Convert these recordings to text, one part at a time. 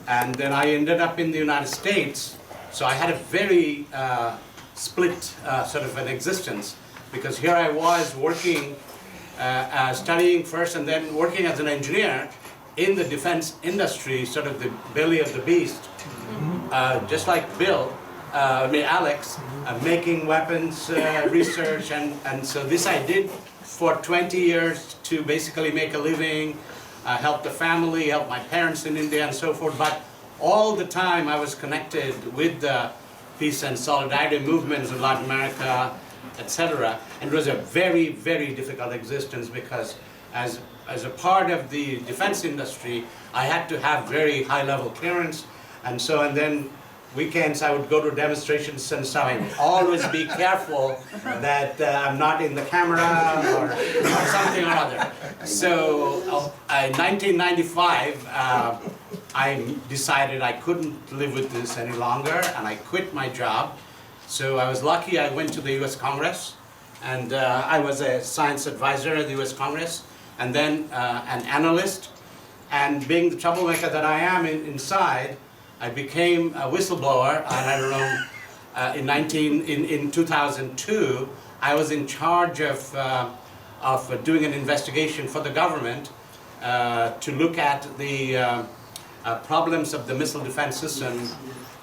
And then I ended up in the United States. So I had a very split sort of an existence, because here I was working, studying first and then working as an engineer in the defense industry, sort of the belly of the beast, just like Alex, making weapons, research, and so this I did for 20 years to basically make a living, help the family, help my parents in India and so forth, but all the time I was connected with the peace and solidarity movements in Latin America, etc. And it was a very, very difficult existence, because as a part of the defense industry, I had to have very high-level clearance, and then weekends I would go to demonstrations and stuff. I would always be careful that I'm not in the camera or something or other. So in 1995, I decided I couldn't live with this any longer, and I quit my job. So I was lucky. I went to the U.S. Congress, and I was a science advisor at the U.S. Congress, and then an analyst. And being the troublemaker that I am inside, I became a whistleblower, and I don't know, in 2002, I was in charge of doing an investigation for the government to look at the problems of the missile defense system.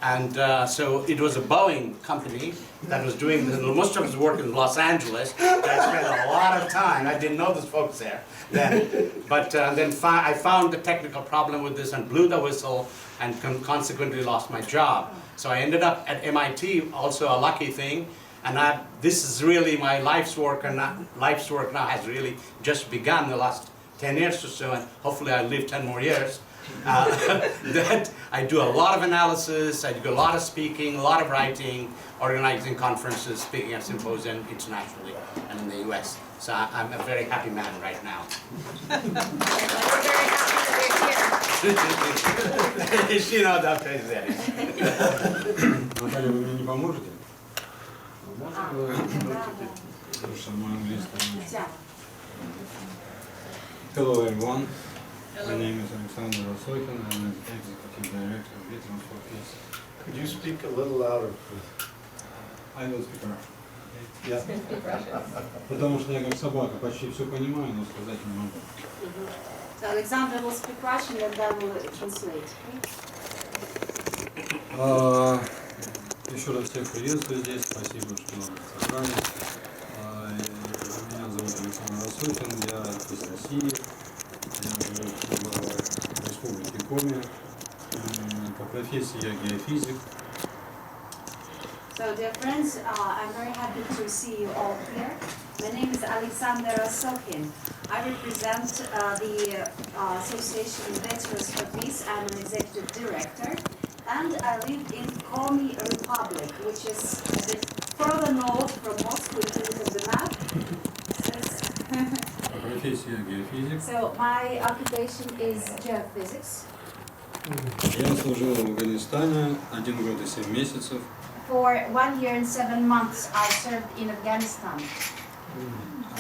And so it was a Boeing company that was doing most of its work in Los Angeles. I spent a lot of time. I didn't know those folks there then. But then I found the technical problem with this and blew the whistle, and consequently lost my job. So I ended up at MIT, also a lucky thing. And this is really my life's work, and life's work now has really just begun the last 10 years or so, and hopefully I'll live 10 more years. That I do a lot of analysis, I do a lot of speaking, a lot of writing, organizing conferences, speaking at symposiums internationally and in the US. So I'm a very happy man right now. We're very happy that you're here. She knows that is there. Наталья, вы мне не поможете? Потому что мой английский. Hello everyone. My name is Alexander Rasokin. I'm the executive director of Transport Case. Could you speak a little louder, please? I will speak Russian. Потому что я как собака почти все понимаю, но сказать не могу. So Alexander will speak Russian, and then we'll translate. Еще раз всех приветствую здесь. Спасибо, что собрались. Меня зовут Александр Рассохин, я из России. Я живу в республике Коми. По профессии я геофизик. So dear friends, I'm very happy to see you all here. My name is Alexander Rasokin. I represent the Association of Veterans for Peace. I'm an executive director, and I live in Komi Republic, which is a bit further north from Moscow. If you look at the map. So my occupation is geophysics. Я служил в Афганистане 1 год и 7 месяцев. For 1 year and 7 months, I served in Afghanistan.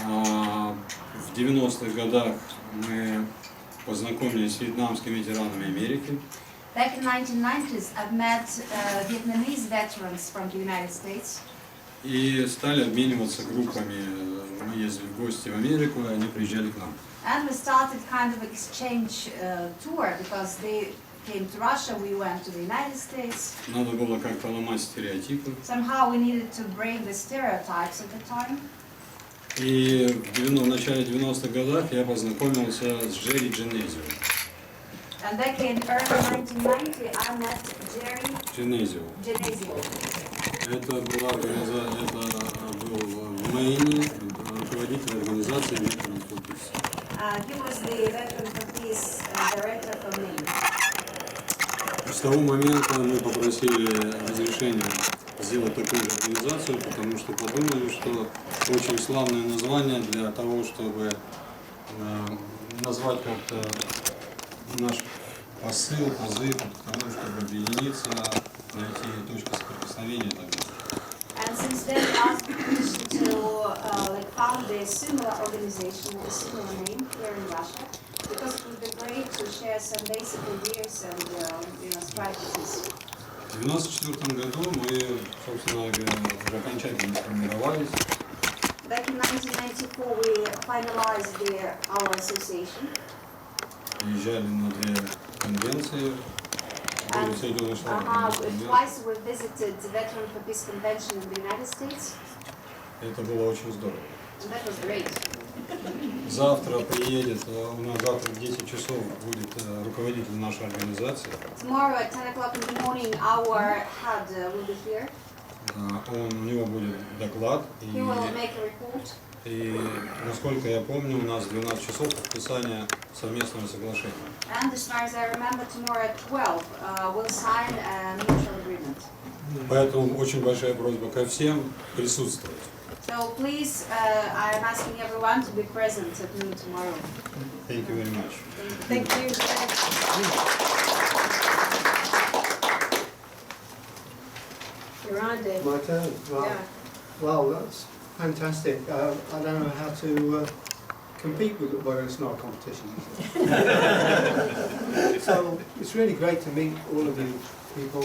В 90-х годах мы познакомились с вьетнамскими ветеранами Америки. Back in 1990s, I've met Vietnamese veterans from the United States. И стали обмениваться группами. Мы ездили в гости в Америку, и они приезжали к нам. And we started kind of exchange tour, because they came to Russia, we went to the United States. Надо было как-то ломать стереотипы. Somehow we needed to break the stereotypes at the time. И в начале 90-х годах я познакомился с Джерри Дженезио. And back in early 1990, I met Jerry Дженезио. Это был в Мэйне руководитель организации Veterans for Peace. He was the Veterans for Peace director for Maine. С того момента мы попросили разрешения сделать такую же организацию, потому что подумали, что очень славное название для того, чтобы назвать как-то наш посыл, позыв к тому, чтобы объединиться, найти точку соприкосновения и так далее. And since then, I asked permission to found a similar organization with a similar name here in Russia, because it would be great to share some basic ideas and practices. В 1994 году мы, собственно говоря, уже окончательно сформировались. Back in 1994, we finalized our association. Приезжали на 2 конвенции. Были в Соединенных Штатах. Twice we visited the Veteran for Peace Convention in the United States. Это было очень здорово. And that was great. Завтра приедет, у нас завтра в 10 часов будет руководитель нашей организации. Tomorrow at 10 o'clock in the morning, our head will be here. У него будет доклад. He will make a report. И, насколько я помню, у нас 12 часов подписания совместного соглашения. And as far as I remember, tomorrow at 12, we'll sign a mutual agreement. Поэтому очень большая просьба ко всем присутствовать. So please, I am asking everyone to be present at noon tomorrow. Thank you very much. Thank you. You're on, Dave. My turn. Well, Yeah. well, that's fantastic. I don't know how to compete with it, well, it's not a competition. So it's really great to meet all of you people.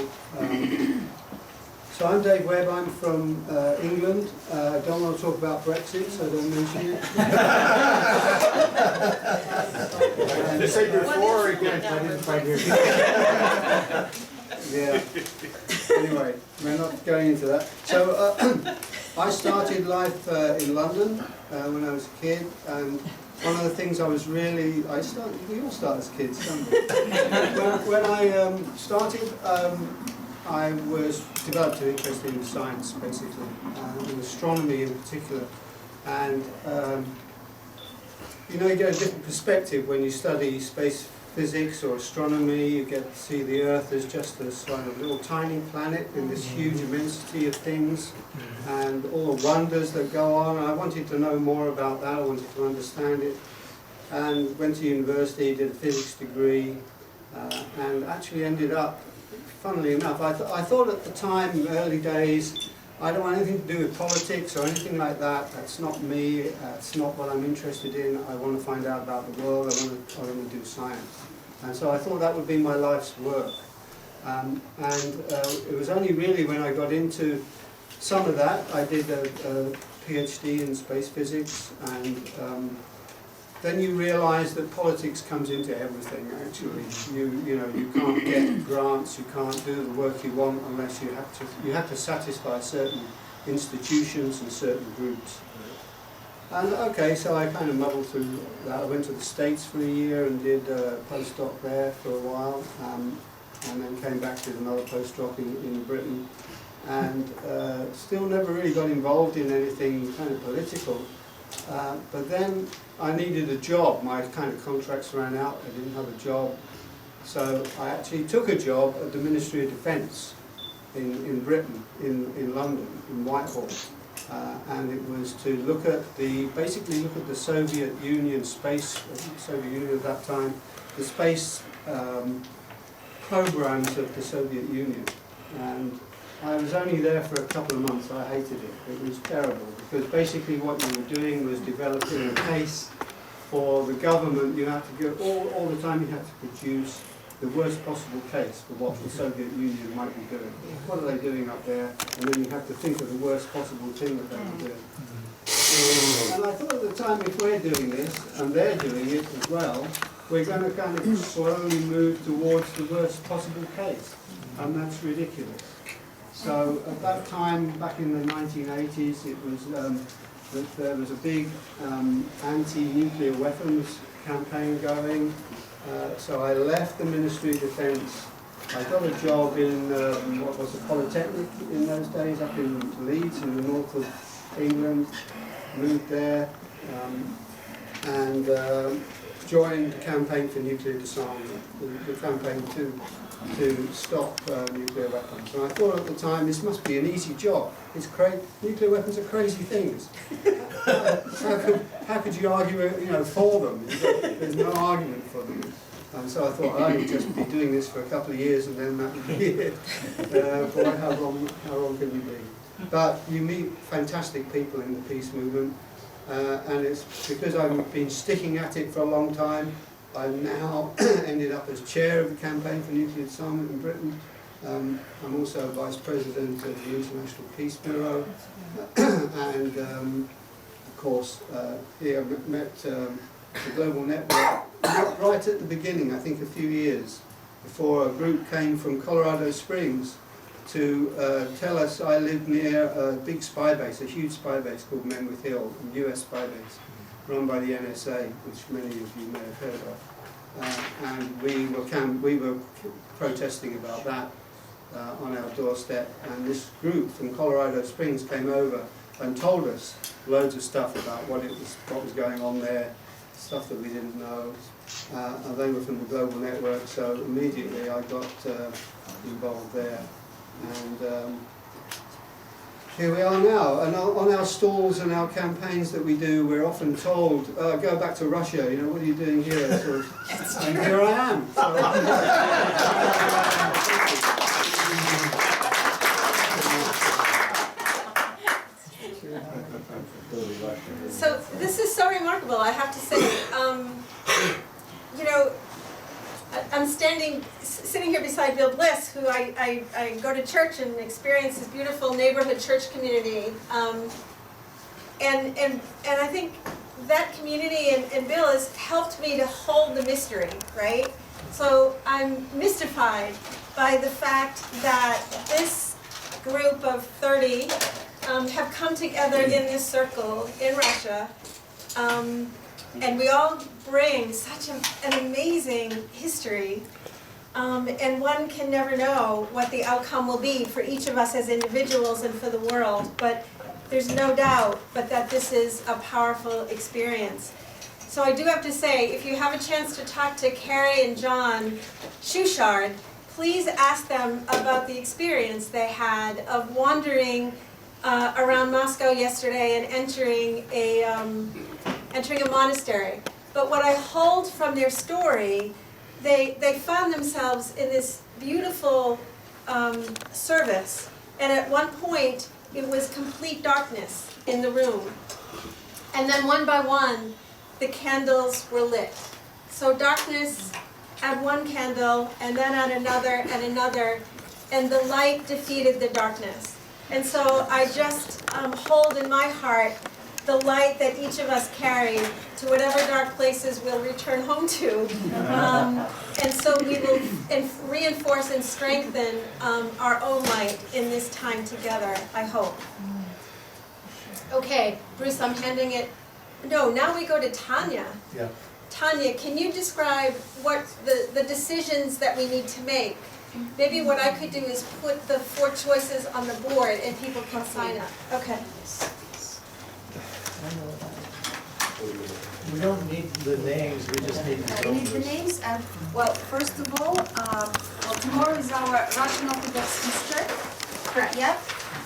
So I'm Dave Webb, I'm from England. I don't want to talk about Brexit, so don't mention it. You said you're for or against? I didn't quite hear you. Yeah. Anyway, we're not going into that. So I started life in London when I was a kid, and one of the things I was really, we all start as kids, don't we? When I started, I was developed an interest in science, basically, in astronomy in particular, and you know, you get a different perspective when you study space physics or astronomy. You get to see the Earth as just a sort of little tiny planet in this huge immensity of things, and all the wonders that go on. I wanted to know more about that. I wanted to understand it, and went to university, did a physics degree, and actually ended up, funnily enough, I thought at the time, early days, I don't want anything to do with politics or anything like that. That's not me. That's not what I'm interested in. I want to find out about the world. I want to do science. And so I thought that would be my life's work. It was only really when I got into some of that, I did a PhD in space physics, and then you realise that politics comes into everything. Actually, you know, you can't get grants, you can't do the work you want unless you have to satisfy certain institutions and certain groups. And okay, so I kind of muddled through that. I went to the States for a year and did a postdoc there for a while, and then came back, did another postdoc in Britain, and still never really got involved in anything kind of political. But then I needed a job. My kind of contracts ran out. I didn't have a job. So I actually took a job at the Ministry of Defence in Britain, in London, in Whitehall. And it was to basically look at the Soviet Union Soviet Union at that time, the space programs of the Soviet Union. And I was only there for a couple of months. I hated it. It was terrible, because basically what you were doing was developing a case for the government. You had to go all the time. You had to produce the worst possible case for what the Soviet Union might be doing. What are they doing up there? And then you have to think of the worst possible thing that they were doing. And I thought at the time, if we're doing this and they're doing it as well, we're going to kind of slowly move towards the worst possible case, and that's ridiculous. So at that time, back in the 1980s, it was that there was a big anti-nuclear weapons campaign going. So I left the Ministry of Defence. I got a job in what was a polytechnic in those days, up in Leeds, in the north of England. Moved there and joined the campaign for nuclear disarmament, the campaign to stop nuclear weapons. And I thought at the time, this must be an easy job. It's nuclear weapons are crazy things. How could you argue, for them? There's no argument for them. And so I thought I would just be doing this for a couple of years, and then that would be it. Boy, how long can you be? But you meet fantastic people in the peace movement, and it's because I've been sticking at it for a long time. I've now ended up as chair of the campaign for nuclear disarmament in Britain. I'm also vice president of the International Peace Bureau, and of course here I met the Global Network right at the beginning, I think a few years before a group came from Colorado Springs to tell us. I live near a big spy base, a huge spy base called Menwith Hill, a US spy base, run by the NSA, which many of you may have heard of. And we were protesting about that on our doorstep, and this group from Colorado Springs came over and told us loads of stuff about what was going on there, stuff that we didn't know. And they were from the Global Network, so immediately I got involved there. And here we are now, and on our stalls and our campaigns that we do, we're often told, go back to Russia, you know, what are you doing here? So, and here I am. So this is so remarkable, I have to say. You know, I'm sitting here beside Bill Bliss, who I go to church and experience this beautiful neighborhood church community. And I think that community and Bill has helped me to hold the mystery, right? So I'm mystified by the fact that this group of 30 have come together in this circle in Russia. And we all bring such an amazing history, and one can never know what the outcome will be for each of us as individuals and for the world, but there's no doubt but that this is a powerful experience. So I do have to say, if you have a chance to talk to Carrie and John Shushard, please ask them about the experience they had of wandering around Moscow yesterday and entering a monastery. But what I hold from their story, they found themselves in this beautiful service, and at one point it was complete darkness in the room. And then one by one, the candles were lit. So darkness at one candle, and then at another and another, and the light defeated the darkness. And so I just hold in my heart the light that each of us carry to whatever dark places we'll return home to. And so we will reinforce and strengthen our own light in this time together, I hope. Okay, Bruce, I'm handing it. No, now we go to Tanya. Yeah. Tanya, can you describe what the decisions that we need to make? Maybe what I could do is put the 4 choices on the board and people can sign up. Okay. We don't need the names, we just need the We need the names, and well, first of all, tomorrow is our Russian Orthodox Easter. Correct. Yeah,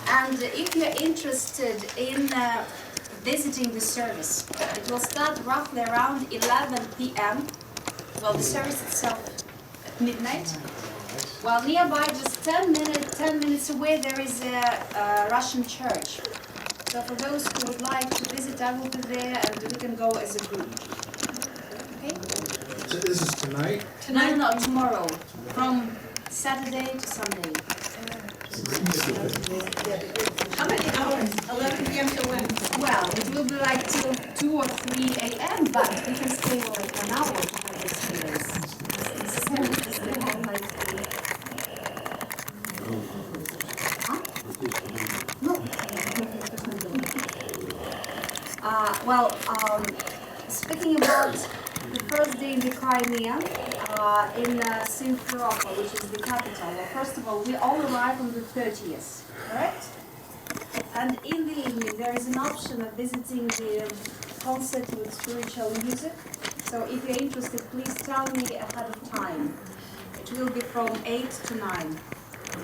and if you're interested in visiting the service, it will start roughly around 11 p.m. Well, the service itself at midnight. While nearby, just 10 minutes away, there is a Russian church. So for those who would like to visit, I will be there, and we can go as a group. Okay? So this is tonight? Tonight, no, tomorrow, from Saturday to Sunday. How many hours? 11 p.m. to when? Well, it will be like till 2 or 3 a.m., but we can stay for like 1 hour to have experience. It's the whole night. Huh? No. Speaking about the first day in the Crimea, in Simferopol, which is the capital. Well, first of all, we all arrive on the 30th, correct? And in the evening, there is an option of visiting the concert with spiritual music. So if you're interested, please tell me ahead of time. It will be from 8 to 9,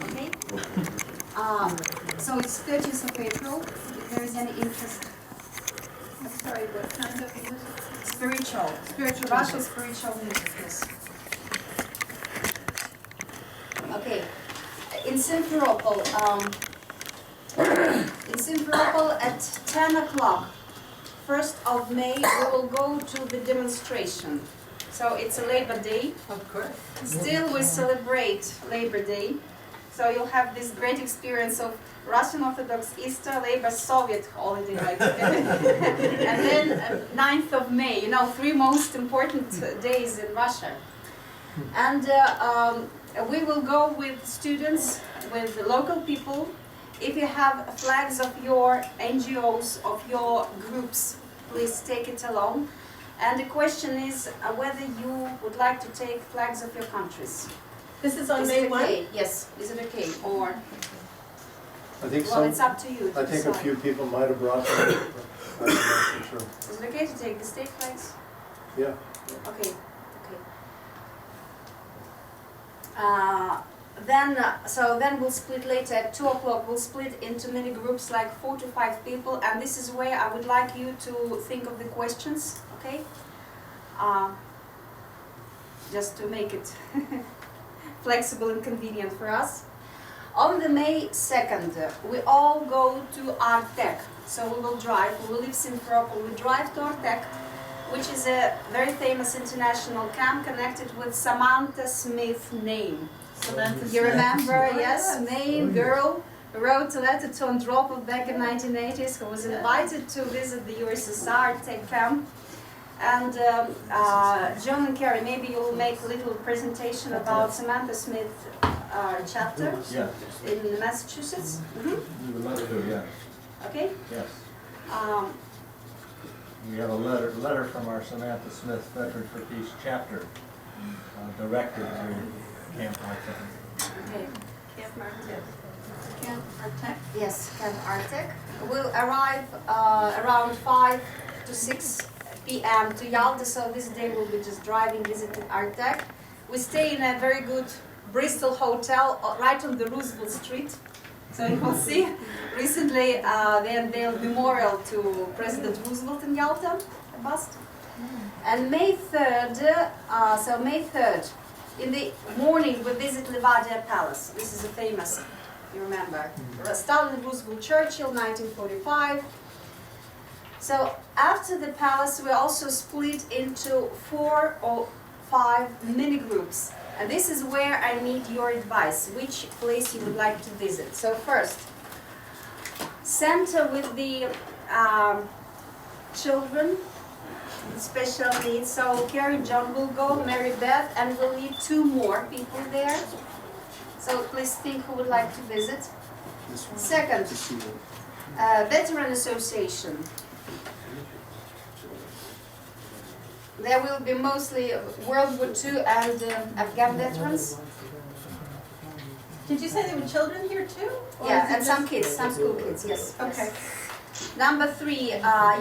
okay? So it's 30th of April, if there is any interest. Sorry, what kind of music? Spiritual, Russian spiritual music, yes. Okay, in Simferopol at 10 o'clock, 1st of May, we will go to the demonstration. So it's a Labor Day. Of course. Still we celebrate Labor Day. So you'll have this great experience of Russian Orthodox Easter, Labor Soviet holiday, like and then 9th of May, you know, 3 most important days in Russia. And we will go with students, with local people. If you have flags of your NGOs, of your groups, please take it along. And the question is whether you would like to take flags of your countries. This is on Is May it 1? okay? Yes, is it okay? Or, I think well, it's up to you to I think a decide. few people might have brought them, but I'm not sure. Is it okay to take the state flags? Yeah. Okay, okay. Then we'll split later at 2 o'clock. We'll split into many groups, like 4 to 5 people, and this is where I would like you to think of the questions, okay? Just to make it flexible and convenient for us. On the May 2nd, we all go to Artek. So we will drive, we will leave Simferopol, we drive to Artek, which is a very famous international camp connected with Samantha Smith's name. Samantha You remember, yes, yes. Maine girl who wrote a letter to Andropov back in 1980s, who was invited to visit the USSR Artek camp. And John and Carrie, maybe you'll make a little presentation about Samantha Smith chapter Yeah, in Massachusetts. we would love to, yeah, Okay. yes. Um, We have a letter from our Samantha Smith Veterans for Peace chapter directed to Camp Artek. okay. Camp Artek. Yes, Camp Artek. We'll arrive around 5 to 6 p.m. to Yalta, so this day we'll be just driving, visiting Artek. We stay in a very good Bristol hotel right on the Roosevelt Street. So you will see recently they unveiled memorial to President Roosevelt in Yalta, a bust. And May 3rd, May 3rd, in the morning we visit Levadia Palace. This is a famous, you remember, Stalin, Roosevelt, Churchill, 1945. So after the palace, we also split into 4 or 5 mini groups. And this is where I need your advice, which place you would like to visit. So first, center with the children, special needs. So Carrie and John will go, Mary Beth, and we'll need 2 more people there. So please think who would like to visit. Second, Veteran Association. There will be mostly World War II and Afghan veterans. Did you say there were children here too? Or Yeah, is it and some just- kids, some school kids, yes. Okay. Number 3,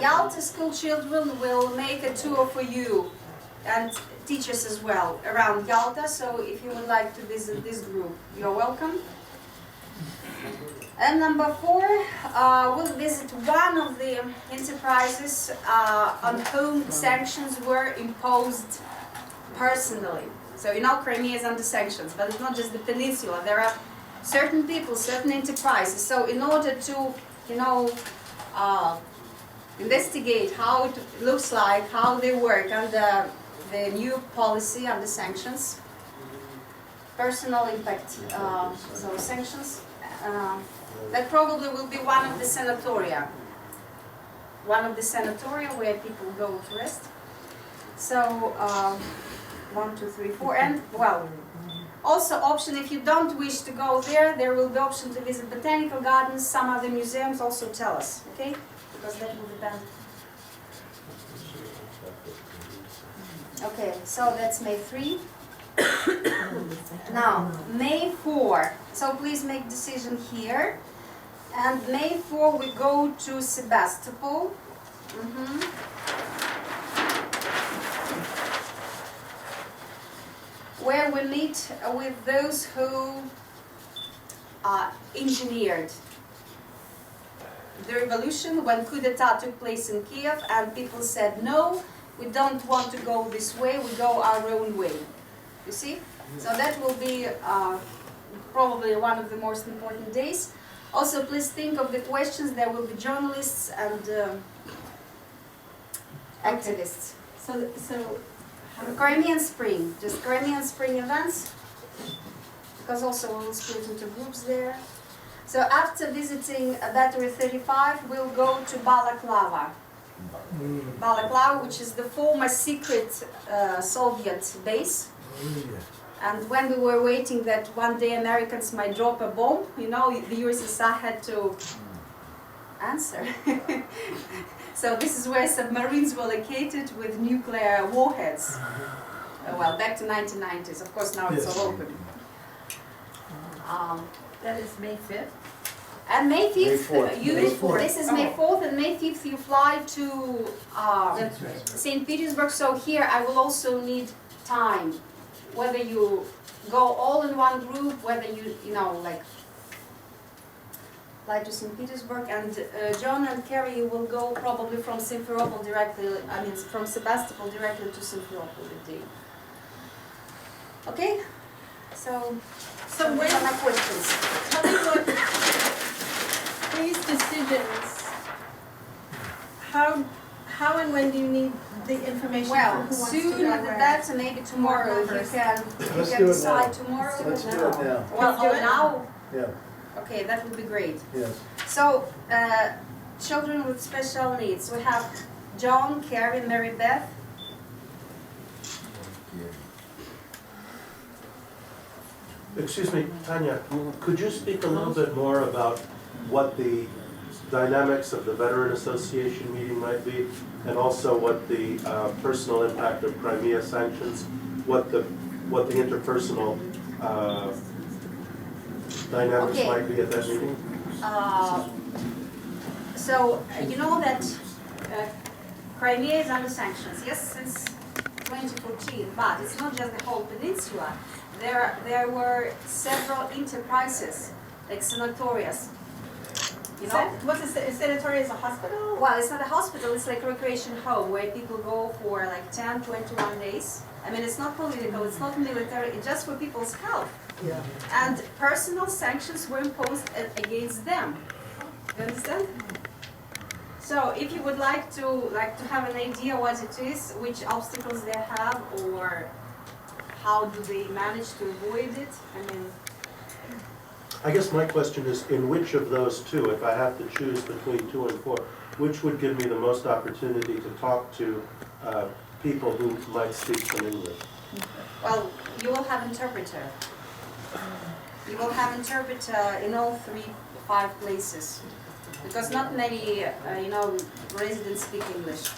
Yalta school children will make a tour for you and teachers as well around Yalta. So if you would like to visit this group, you're welcome. And number 4, we'll visit one of the enterprises on whom sanctions were imposed personally. So you know Crimea is under sanctions, but it's not just the peninsula. There are certain people, certain enterprises. So in order to, you know, investigate how it looks like, how they work under the new policy, under sanctions, personal impact, so sanctions, that probably will be one of the sanatoria. One of the sanatoria where people go to rest. So, 1, 2, 3, 4, and, well, also option, if you don't wish to go there, there will be option to visit botanical gardens, some other museums, also tell us, okay? Because that will depend. Okay, so that's May 3. Now, May 4, so please make decision here. And May 4 we go to Sebastopol. Where we meet with those who engineered the revolution when coup d'etat took place in Kiev and people said no, we don't want to go this way, we go our own way. You see? So that will be probably one of the most important days. Also, please think of the questions. There will be journalists and activists. So Crimean Spring, just Crimean Spring events, because also we'll split into groups there. So after visiting Battery 35, we'll go to Balaklava. Balaklava, which is the former secret Soviet base. And when we were waiting that one day Americans might drop a bomb, you know, the USSR had to answer. So this is where submarines were located with nuclear warheads. Well, back to 1990s. Of course, now it's all open. That is May 5th. And May 5th, May 4th. this is May 4th, and May 5th you fly to That's right. St. Petersburg. So here I will also need time, whether you go all in one group, whether you know, like fly to St. Petersburg, and John and Kerry will go probably from Simferopol directly, I mean from Sebastopol directly to Simferopol the day. Okay? So So these are my questions. tell me what these decisions, how and when do you need the information from Well, who wants to soon go with where? that, and maybe tomorrow if you First. can, Let's do it decide now. tomorrow. Let's do it now. Well, Let's do it. now? Yeah, Okay, that would be great. yes. So, children with special needs. We have John, Carrie, Mary Beth. Excuse me, Tanya, could you speak a little bit more about what the dynamics of the Veteran Association meeting might be, and also what the personal impact of Crimea sanctions, what the interpersonal dynamics Okay. might be at that meeting? So, you know that Crimea is under sanctions, yes, since 2014, but it's not just the whole peninsula. There were several enterprises, like sanatorias, you know? What's a sanitarium? Is a hospital? Well, it's not a hospital, it's like a recreation home where people go for like 10, 21 days. I mean, it's not political, it's not military, it's just for people's health. Yeah. And personal sanctions were imposed against them. You understand? So if you would like to have an idea what it is, which obstacles they have, or how do they manage to avoid it, I mean, I guess my question is, in which of those two, if I have to choose between 2 and 4, which would give me the most opportunity to talk to people who might speak some English? well, you will have interpreter. You will have interpreter in all 5 places, because not many, residents speak English.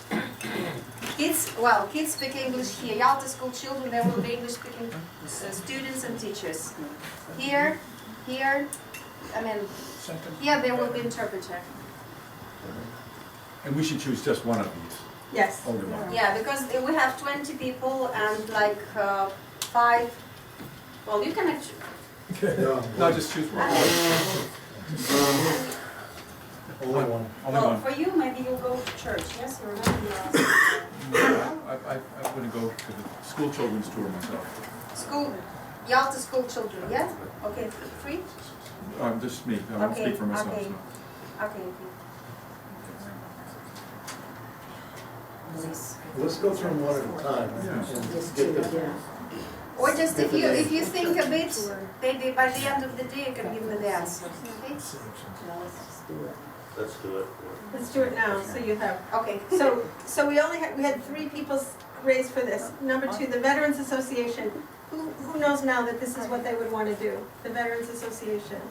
Kids speak English here. Yalta school children, there will be English-speaking students and teachers. Here, I mean, here there will be interpreter. And we should choose just one of these, Yes. only one. Yeah, because we have 20 people and like 5. Well, you can actually. No, just choose one. Only one. Only Well, one. for you, maybe you'll go to church. Yes, you remember I wouldn't go to the school children's tour myself. school, Yalta school children. Yeah. Okay, free. Just me, I don't Okay, speak for myself. okay. so. Okay. Let's go through them one at a time and just get them. Or just if you think a bit, maybe by the end of the day you can give me the answer. Okay. Let's do it. Let's do it now, so you have. Okay. So we had 3 people raised for this. Number 2, the Veterans Association. Who knows now that this is what they would want to do? The Veterans Association.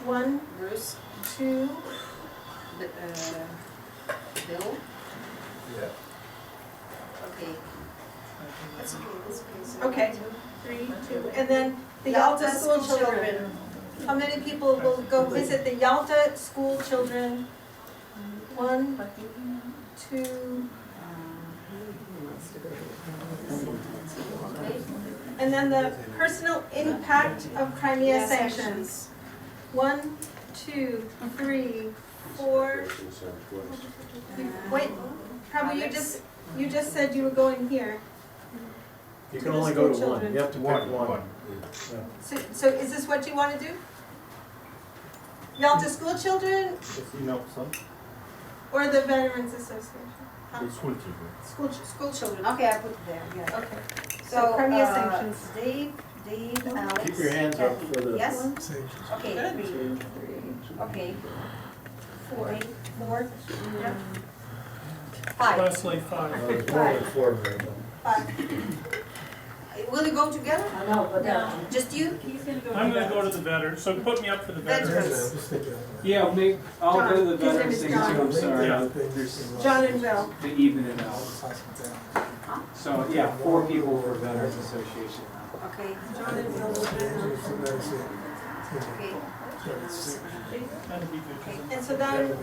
1, Bruce, 2, Bill. Yeah. Okay. That's okay. That's okay. So Okay. 3, 2, and then the Yalta school children. How many people will go visit the Yalta school children? 1, 2, Okay. and then the personal impact of Crimea sanctions. 1, 2, 3, 4. Wait, probably you just said you were going here. You can only go to one, you have to pick one. So is this what you want to do? Yalta school children If you know some. or the Veterans Association? School children. Okay, I put it there, yeah. Okay. So, premier sanctions. Dave, Alex. Keep your hands up for the. Yes? Okay, Good. 3. Okay. 4. 4. Yeah. 5. Leslie, 5. Will you go together? No, but Just you? I'm gonna go to the veterans, so put me up for the veterans. Veterans. Yeah, I'll go to the John. veterans His thing name too, is I'm sorry. Yeah. There's John and Will. the evening it out. So, yeah, 4 people for Veterans Association. Okay. John and Will. Okay. That'd be good. And so then,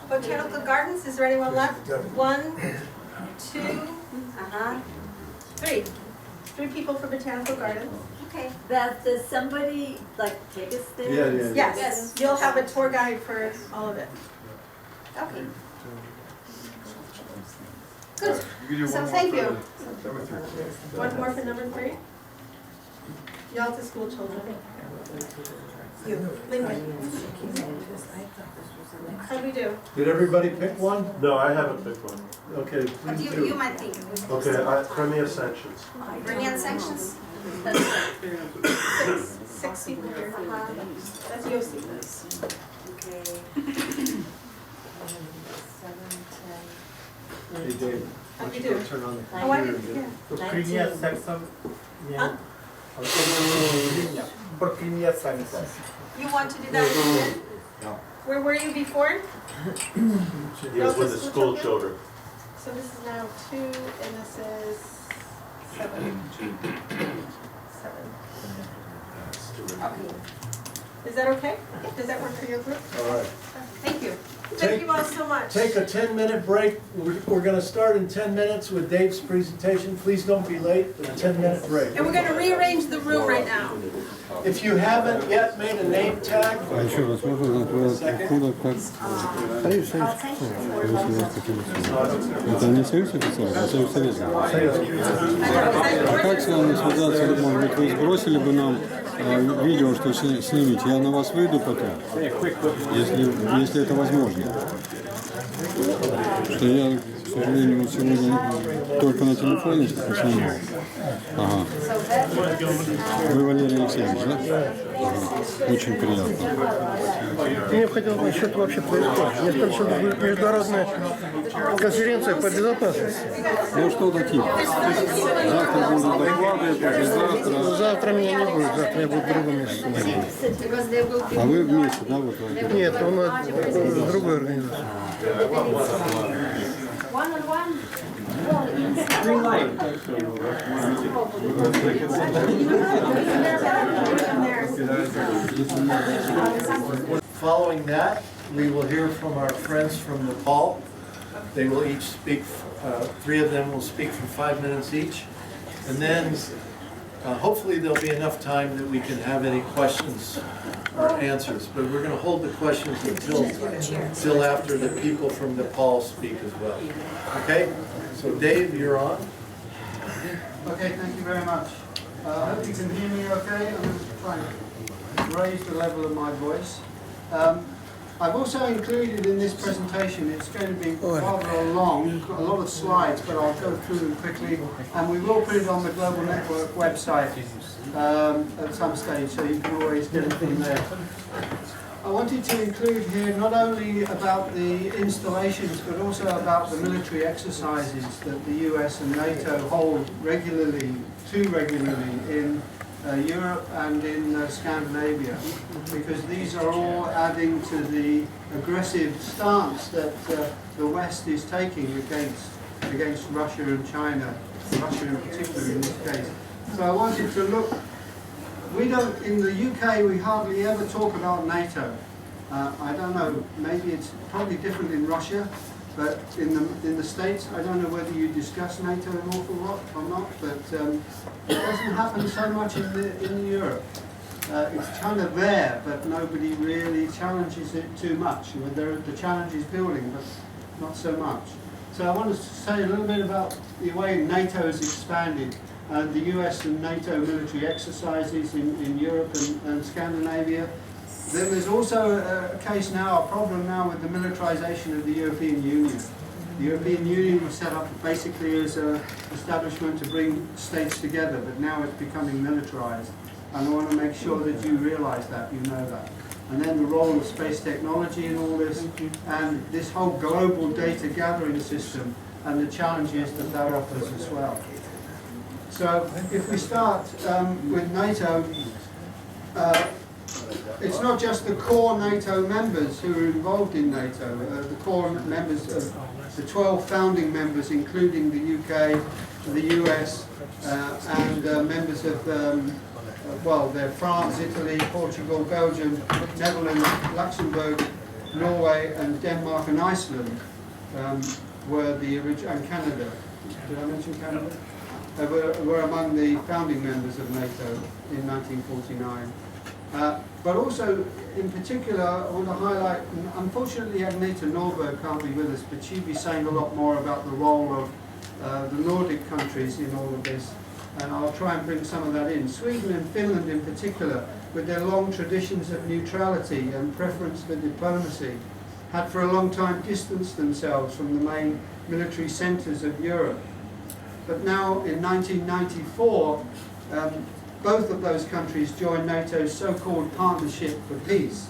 Botanical Gardens, is there anyone left? 1, 2, Uh-huh. 3. 3 people for Botanical Gardens. Okay. Beth, does somebody like take us there? Yes, you'll have a tour guide for all of it. Okay. Good. So thank you. One more for number 3. Yalta School Children. You, Lincoln. How do we do? Did everybody pick one? No, I haven't picked one. Okay, But please you do. might think of it. Okay, premier sanctions. Brilliant sanctions? 6 people here. Uh-huh. That's Yossi. Okay. 7, 10. Hey, Dave, How why do we don't you do? go turn on the Oh, I computer didn't, and yeah. get Huh? You want to do that again? Where were you before? He was with the school children. So this is now 2, and this is 7. 7. Is that okay? Does that work for your group? All right. Thank you. Thank you all so much. Take a 10-minute break. We're going to start in 10 minutes with Dave's presentation. Please don't be late, but a 10-minute break. And we're going to rearrange the room right now. If you haven't yet made a name tag, еще раз можно откуда как? Это не Союз офицеров, а Союз Советских. А как с вами связаться? Может быть, вы сбросили бы нам видео, что снимете? Я на вас выйду потом, если это возможно. Что я, к сожалению, вот сегодня только на телефоне что-то снимал. Ага. Вы Валерий Алексеевич, да? Ага. Очень приятно. мне хотелось бы, что вообще происходит. Мне кажется, это будет международная конференция по безопасности. Ну что-то типа. Завтра будут доклады, послезавтра. Завтра меня не будет, завтра я буду в другом месте. А вы вместе, да? Вот, Нет, у нас другая организация. Following that, we will hear from our friends from Nepal. They will each speak, 3 of them will speak for 5 minutes each. And then hopefully there'll be enough time that we can have any questions or answers. But we're going to hold the questions until after the people from Nepal speak as well. Okay? So Dave, you're on. Okay, thank you very much. I hope you can hear me okay. I'm going to try and raise the level of my voice. I've also included in this presentation, it's going to be rather long, got a lot of slides, but I'll go through them quickly, and we will put it on the Global Network website at some stage, so you can always get it from there. I wanted to include here not only about the installations, but also about the military exercises that the US and NATO hold too regularly in Europe and in Scandinavia, because these are all adding to the aggressive stance that the West is taking against Russia and China, Russia in particular in this case. So I wanted to look. In the UK, we hardly ever talk about NATO. I don't know, maybe it's probably different in Russia, but in the States, I don't know whether you discuss NATO an awful lot or not, but it doesn't happen so much in Europe. It's kind of there, but nobody really challenges it too much. The challenge is building, but not so much. So I wanted to say a little bit about the way NATO has expanded. The US and NATO military exercises in Europe and Scandinavia. Then there's also a case now, a problem now with the militarization of the European Union. The European Union was set up basically as an establishment to bring states together, but now it's becoming militarized. And I want to make sure that you realize that, you know that. And then the role of space technology in all this, and this whole global data gathering system, and the challenges that that offers as well. So if we start with NATO, it's not just the core NATO members who are involved in NATO, the core members of the 12 founding members, including the UK, the US, and members of, well, they're France, Italy, Portugal, Belgium, Netherlands, Luxembourg, Norway, and Denmark and Iceland were the original, and Canada. Did I mention Canada? Were among the founding members of NATO in 1949. But also, in particular, I want to highlight, unfortunately Agneta Norberg can't be with us, but she'd be saying a lot more about the role of the Nordic countries in all of this, and I'll try and bring some of that in. Sweden and Finland in particular, with their long traditions of neutrality and preference for diplomacy, had for a long time distanced themselves from the main military centres of Europe. But now, in 1994, both of those countries joined NATO's so-called Partnership for Peace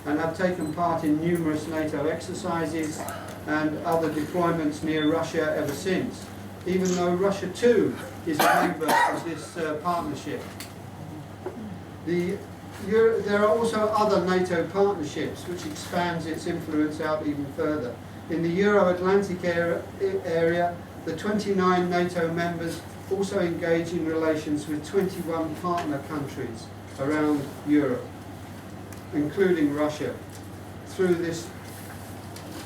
and have taken part in numerous NATO exercises and other deployments near Russia ever since, even though Russia too is a member of this partnership. There are also other NATO partnerships which expands its influence out even further. In the Euro-Atlantic area, the 29 NATO members also engage in relations with 21 partner countries around Europe, including Russia, through this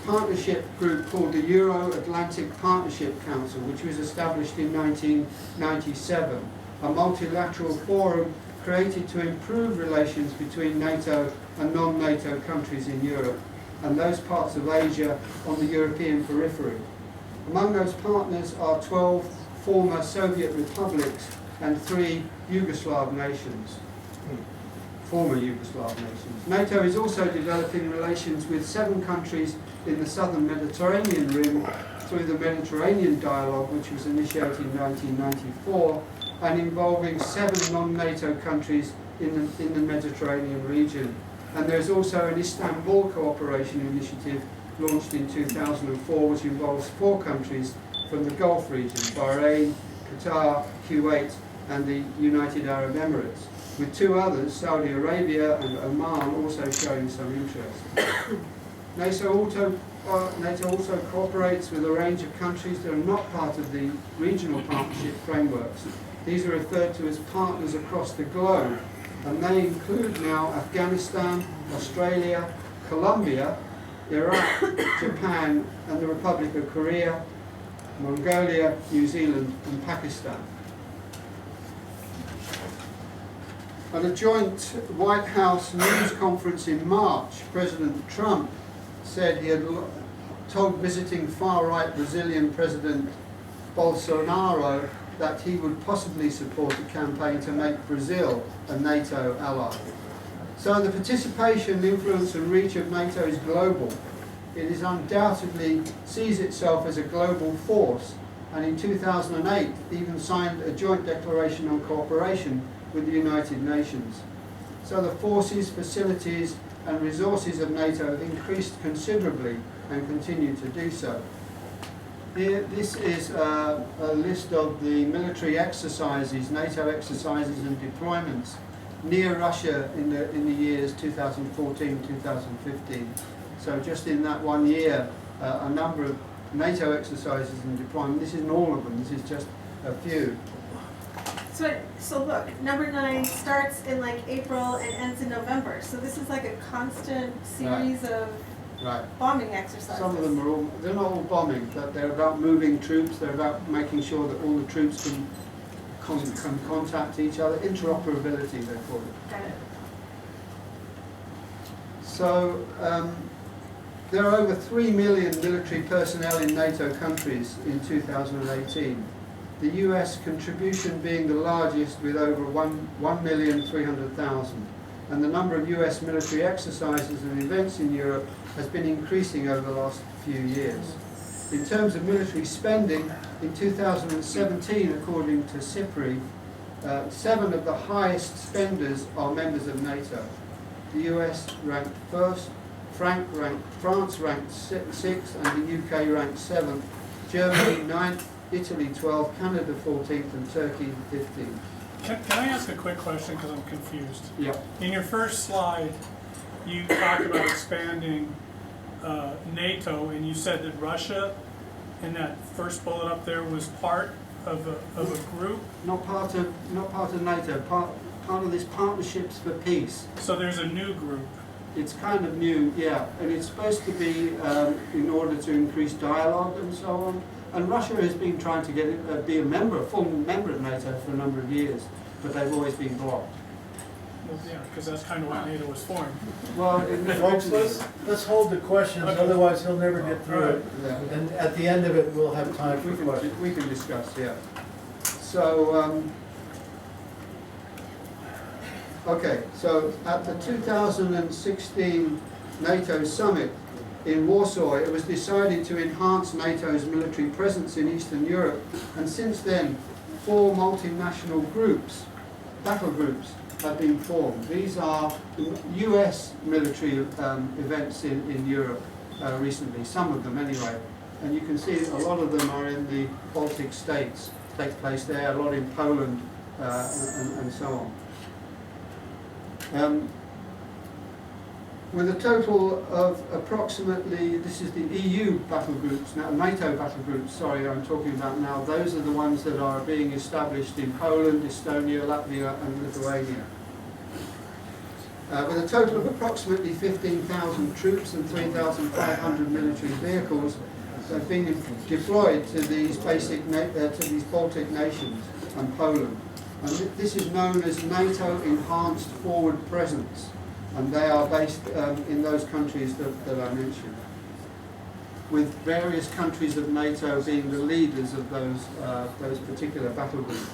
partnership group called the Euro-Atlantic Partnership Council, which was established in 1997, a multilateral forum created to improve relations between NATO and non-NATO countries in Europe and those parts of Asia on the European periphery. Among those partners are 12 former Soviet republics and 3 Yugoslav nations, former Yugoslav nations. NATO is also developing relations with 7 countries in the southern Mediterranean rim through the Mediterranean Dialogue, which was initiated in 1994, and involving 7 non-NATO countries in the Mediterranean region. And there's also an Istanbul cooperation initiative launched in 2004, which involves 4 countries from the Gulf region, Bahrain, Qatar, Kuwait, and the United Arab Emirates, with 2 others, Saudi Arabia and Oman, also showing some interest. NATO also cooperates with a range of countries that are not part of the regional partnership frameworks. These are referred to as partners across the globe, and they include now Afghanistan, Australia, Colombia, Iraq, Japan, and the Republic of Korea, Mongolia, New Zealand, and Pakistan. At a joint White House news conference in March, President Trump said he had told visiting far-right Brazilian President Bolsonaro that he would possibly support a campaign to make Brazil a NATO ally. So the participation, influence and reach of NATO is global. It is undoubtedly sees itself as a global force, and in 2008 even signed a joint declaration on cooperation with the United Nations. So the forces, facilities and resources of NATO have increased considerably and continue to do so. Here, this is a list of the military exercises, NATO exercises and deployments near Russia in the years 2014-2015. So just in that 1 year, a number of NATO exercises and deployment. This isn't all of them, this is just a few. So look, number 9 starts in like April and ends in November. So this is like a constant series of bombing exercises. Some of them are all, they're not all bombing, but they're about moving troops, they're about making sure that all the troops can contact each other. Interoperability, they call it. Got it. So there are over 3 million military personnel in NATO countries in 2018. The US contribution being the largest with over 1,300,000. And the number of US military exercises and events in Europe has been increasing over the last few years. In terms of military spending, in 2017, according to CIPRI, 7 of the highest spenders are members of NATO. The US ranked first, France ranked 6th, and the UK ranked 7th, Germany 9th, Italy 12th, Canada 14th, and Turkey 15th. Can I ask a quick question because I'm confused? Yeah. In your first slide, you talked about expanding NATO, and you said that Russia, in that first bullet up there, was part of a group. Not part of NATO. Part of this Partnerships for Peace. So there's a new group. It's kind of new, yeah, and it's supposed to be in order to increase dialogue and so on. And Russia has been trying to get be a full member of NATO for a number of years, but they've always been blocked. Well, yeah, because that's kind of why NATO was formed. Well, Folks, let's hold the questions, otherwise he'll never get through it. yeah. And at the end of it, we'll have time for questions. We can discuss, yeah. So, okay, so at the 2016 NATO summit in Warsaw, it was decided to enhance NATO's military presence in Eastern Europe, and since then, 4 multinational groups, battle groups, have been formed. These are US military events in Europe recently, some of them anyway, and you can see a lot of them are in the Baltic states, take place there, a lot in Poland, and so on. With a total of approximately, this is the EU battle groups, now NATO battle groups, sorry, I'm talking about now, those are the ones that are being established in Poland, Estonia, Latvia and Lithuania. With a total of approximately 15,000 troops and 3,500 military vehicles that have been deployed to these Baltic nations and Poland. And this is known as NATO Enhanced Forward Presence, and they are based in those countries that I mentioned, with various countries of NATO being the leaders of those particular battle groups.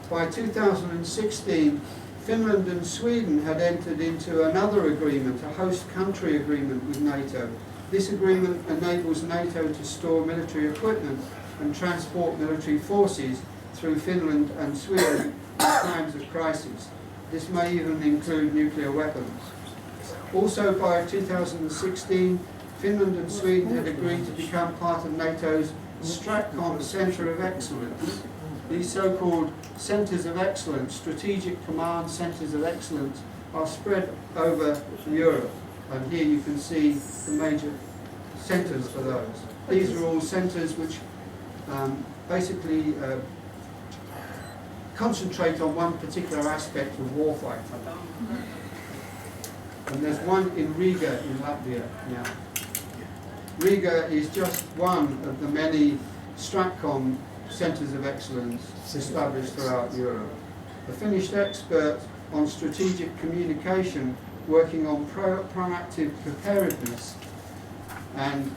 By 2016, Finland and Sweden had entered into another agreement, a host country agreement with NATO. This agreement enables NATO to store military equipment and transport military forces through Finland and Sweden in times of crisis. This may even include nuclear weapons. Also by 2016, Finland and Sweden had agreed to become part of NATO's Stratcom Centre of Excellence. These so-called Centres of Excellence, Strategic Command Centres of Excellence, are spread over Europe. And here you can see the major centres for those. These are all centres which basically concentrate on one particular aspect of warfighting. And there's one in Riga in Latvia now. Riga is just one of the many Stratcom centres of excellence established throughout Europe. A Finnish expert on strategic communication working on proactive preparedness and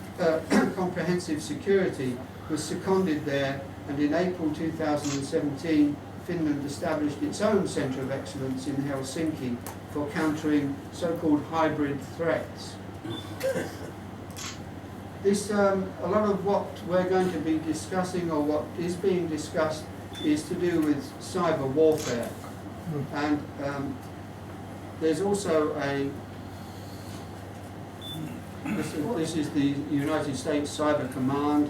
comprehensive security was seconded there, and in April 2017 Finland established its own centre of excellence in Helsinki for countering so-called hybrid threats. This, a lot of what we're going to be discussing, or what is being discussed, is to do with cyber warfare. And there's also this is the United States Cyber Command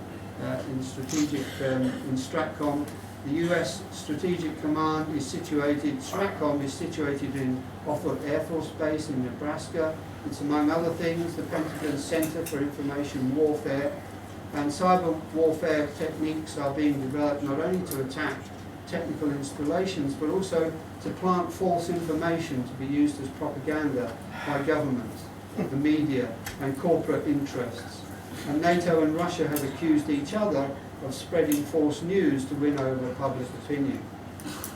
in strategic, in Stratcom. The US Strategic Command is situated, Stratcom is situated in Offutt Air Force Base in Nebraska. It's, among other things, the Pentagon's Center for Information Warfare, and cyber warfare techniques are being developed not only to attack technical installations, but also to plant false information to be used as propaganda by governments, the media, and corporate interests. And NATO and Russia have accused each other of spreading false news to win over public opinion.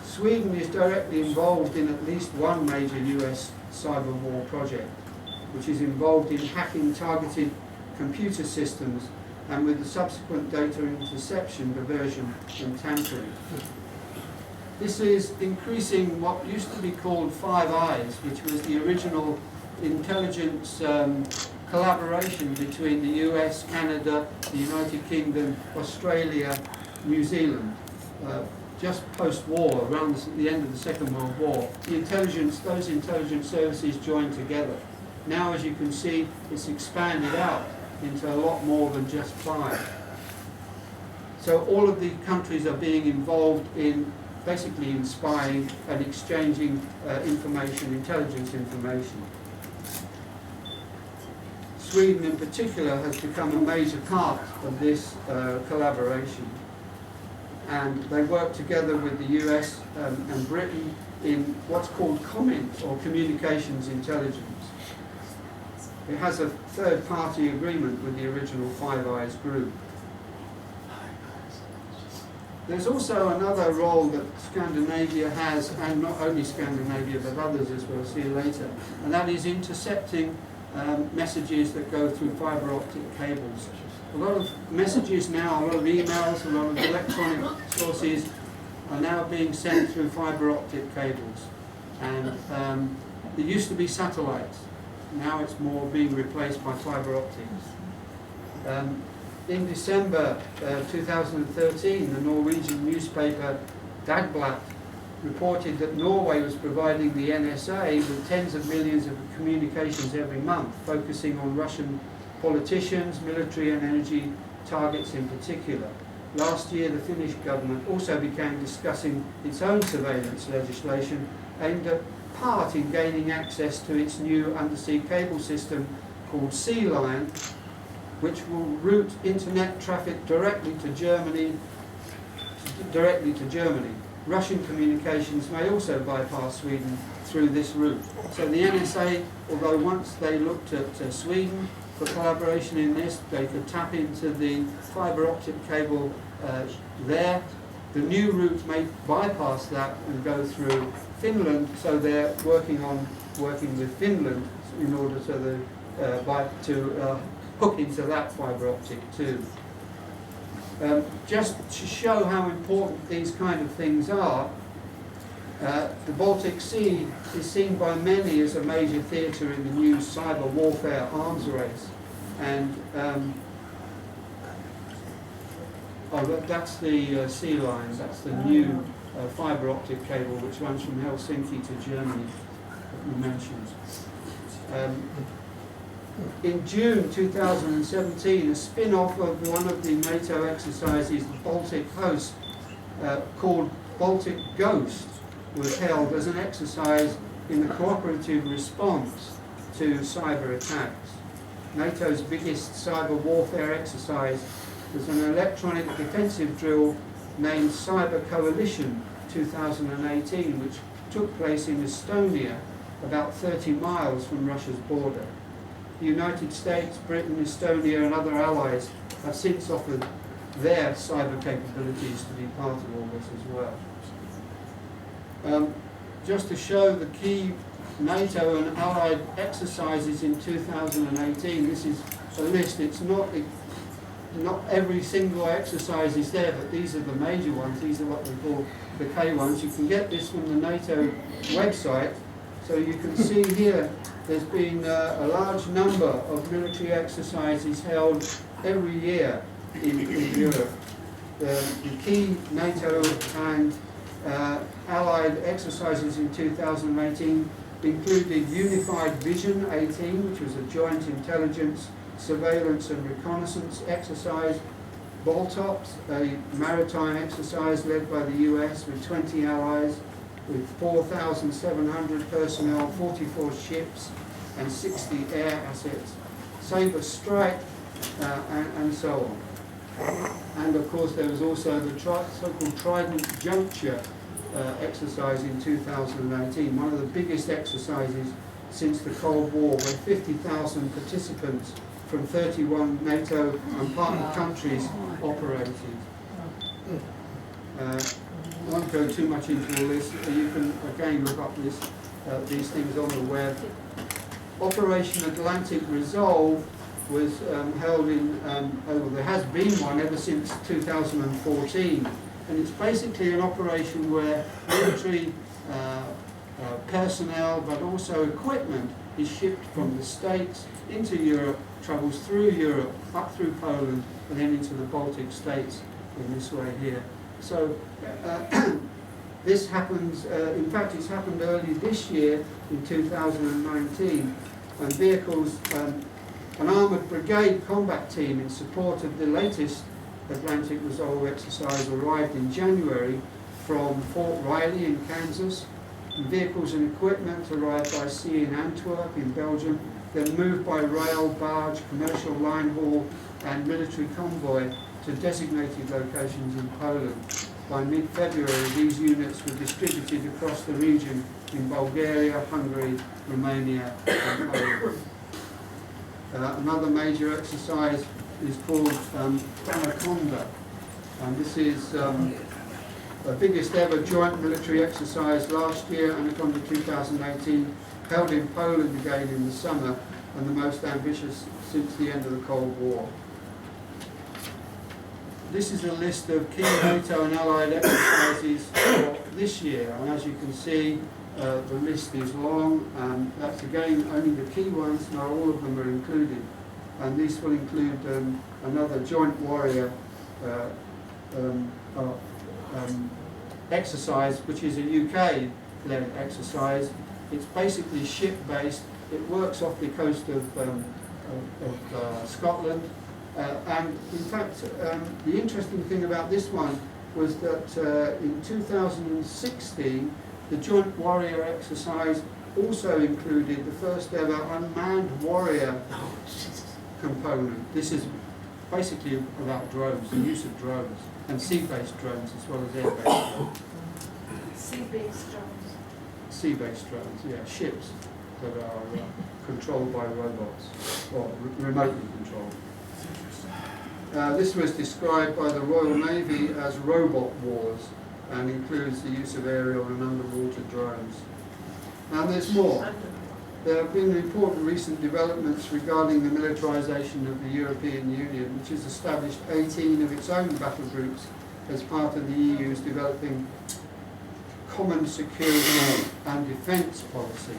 Sweden is directly involved in at least one major US cyber war project, which is involved in hacking targeted computer systems and with the subsequent data interception, diversion and tampering. This is increasing what used to be called Five Eyes, which was the original intelligence collaboration between the US, Canada, the United Kingdom, Australia, New Zealand. Just post-war, around the end of the Second World War, those intelligence services joined together. Now, as you can see, it's expanded out into a lot more than just 5. So all of the countries are being involved in basically in spying and exchanging information, intelligence information. Sweden in particular has become a major part of this collaboration, and they work together with the US and Britain in what's called comments or communications intelligence. It has a third-party agreement with the original Five Eyes group. There's also another role that Scandinavia has, and not only Scandinavia but others as we'll see later, and that is intercepting messages that go through fibre optic cables. A lot of messages now, a lot of emails, a lot of electronic sources are now being sent through fibre optic cables. And there used to be satellites. Now it's more being replaced by fibre optics. In December 2013, the Norwegian newspaper Dagbladet reported that Norway was providing the NSA with tens of millions of communications every month, focusing on Russian politicians, military and energy targets in particular. Last year, the Finnish government also began discussing its own surveillance legislation aimed at part in gaining access to its new undersea cable system called Sea Line, which will route internet traffic directly to Germany. Russian communications may also bypass Sweden through this route. So the NSA, although once they looked at Sweden for collaboration in this, they could tap into the fibre optic cable there. The new route may bypass that and go through Finland, so they're working with Finland in order to hook into that fibre optic too. Just to show how important these kind of things are, the Baltic Sea is seen by many as a major theatre in the new cyber warfare arms race. And that's the Sea Line, that's the new fibre optic cable which runs from Helsinki to Germany that we mentioned. In June 2017, a spin-off of one of the NATO exercises, the Baltic Host, called Baltic Ghost, was held as an exercise in the cooperative response to cyber attacks. NATO's biggest cyber warfare exercise was an electronic defensive drill named Cyber Coalition 2018, which took place in Estonia, about 30 miles from Russia's border. The United States, Britain, Estonia and other allies have since offered their cyber capabilities to be part of all this as well. Just to show the key NATO and allied exercises in 2018, this is a list. It's not every single exercise is there, but these are the major ones. These are what we call the K ones. You can get this from the NATO website. So you can see here there's been a large number of military exercises held every year in Europe. The key NATO and allied exercises in 2018 included Unified Vision 18, which was a joint intelligence, surveillance and reconnaissance exercise, Baltops, a maritime exercise led by the US with 20 allies, with 4,700 personnel, 44 ships and 60 air assets, Sabre Strike and so on. And of course there was also the so-called Trident Juncture exercise in 2018, one of the biggest exercises since the Cold War, where 50,000 participants from 31 NATO and partner countries operated. I won't go too much into all this. You can again look up these things on the web. Operation Atlantic Resolve was held in, there has been one ever since 2014, and it's basically an operation where military personnel, but also equipment is shipped from the States into Europe, travels through Europe, up through Poland, and then into the Baltic states in this way here. So this happens, in fact it's happened early this year in 2019, and vehicles, an armoured brigade combat team in support of the latest Atlantic Resolve exercise arrived in January from Fort Riley in Kansas. And vehicles and equipment arrived by sea in Antwerp in Belgium, then moved by rail, barge, commercial line haul and military convoy to designated locations in Poland. By mid-February, these units were distributed across the region in Bulgaria, Hungary, Romania and Poland. Another major exercise is called Anaconda, and this is the biggest ever joint military exercise last year, Anaconda 2018, held in Poland again in the summer, and the most ambitious since the end of the Cold War. This is a list of key NATO and Allied exercises for this year, and as you can see, the list is long, and that's again only the key ones, not all of them are included. And these will include another joint warrior exercise, which is a UK-led exercise. It's basically ship-based. It works off the coast of Scotland. And in fact, the interesting thing about this one was that in 2016, the Joint Warrior exercise also included the first ever unmanned warrior component. This is basically about drones, the use of drones, and sea-based drones as well as air-based drones. Sea-based drones. Sea-based drones, yeah, ships that are controlled by robots, or remotely controlled. This was described by the Royal Navy as robot wars and includes the use of aerial and underwater drones. And there's more. There have been important recent developments regarding the militarisation of the European Union, which has established 18 of its own battle groups as part of the EU's developing common security and defence policy.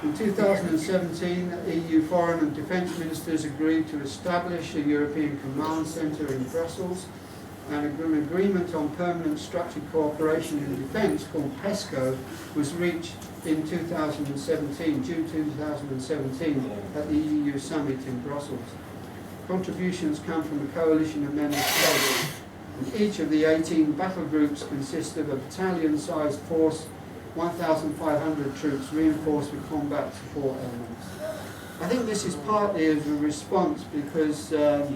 In 2017, EU foreign and defence ministers agreed to establish a European command centre in Brussels, and an agreement on permanent structured cooperation in defence called PESCO was reached in 2017, June 2017, at the EU summit in Brussels. Contributions come from a coalition of member states. Each of the 18 battle groups consists of a battalion-sized force, 1,500 troops reinforced with combat support elements. I think this is partly as a response because a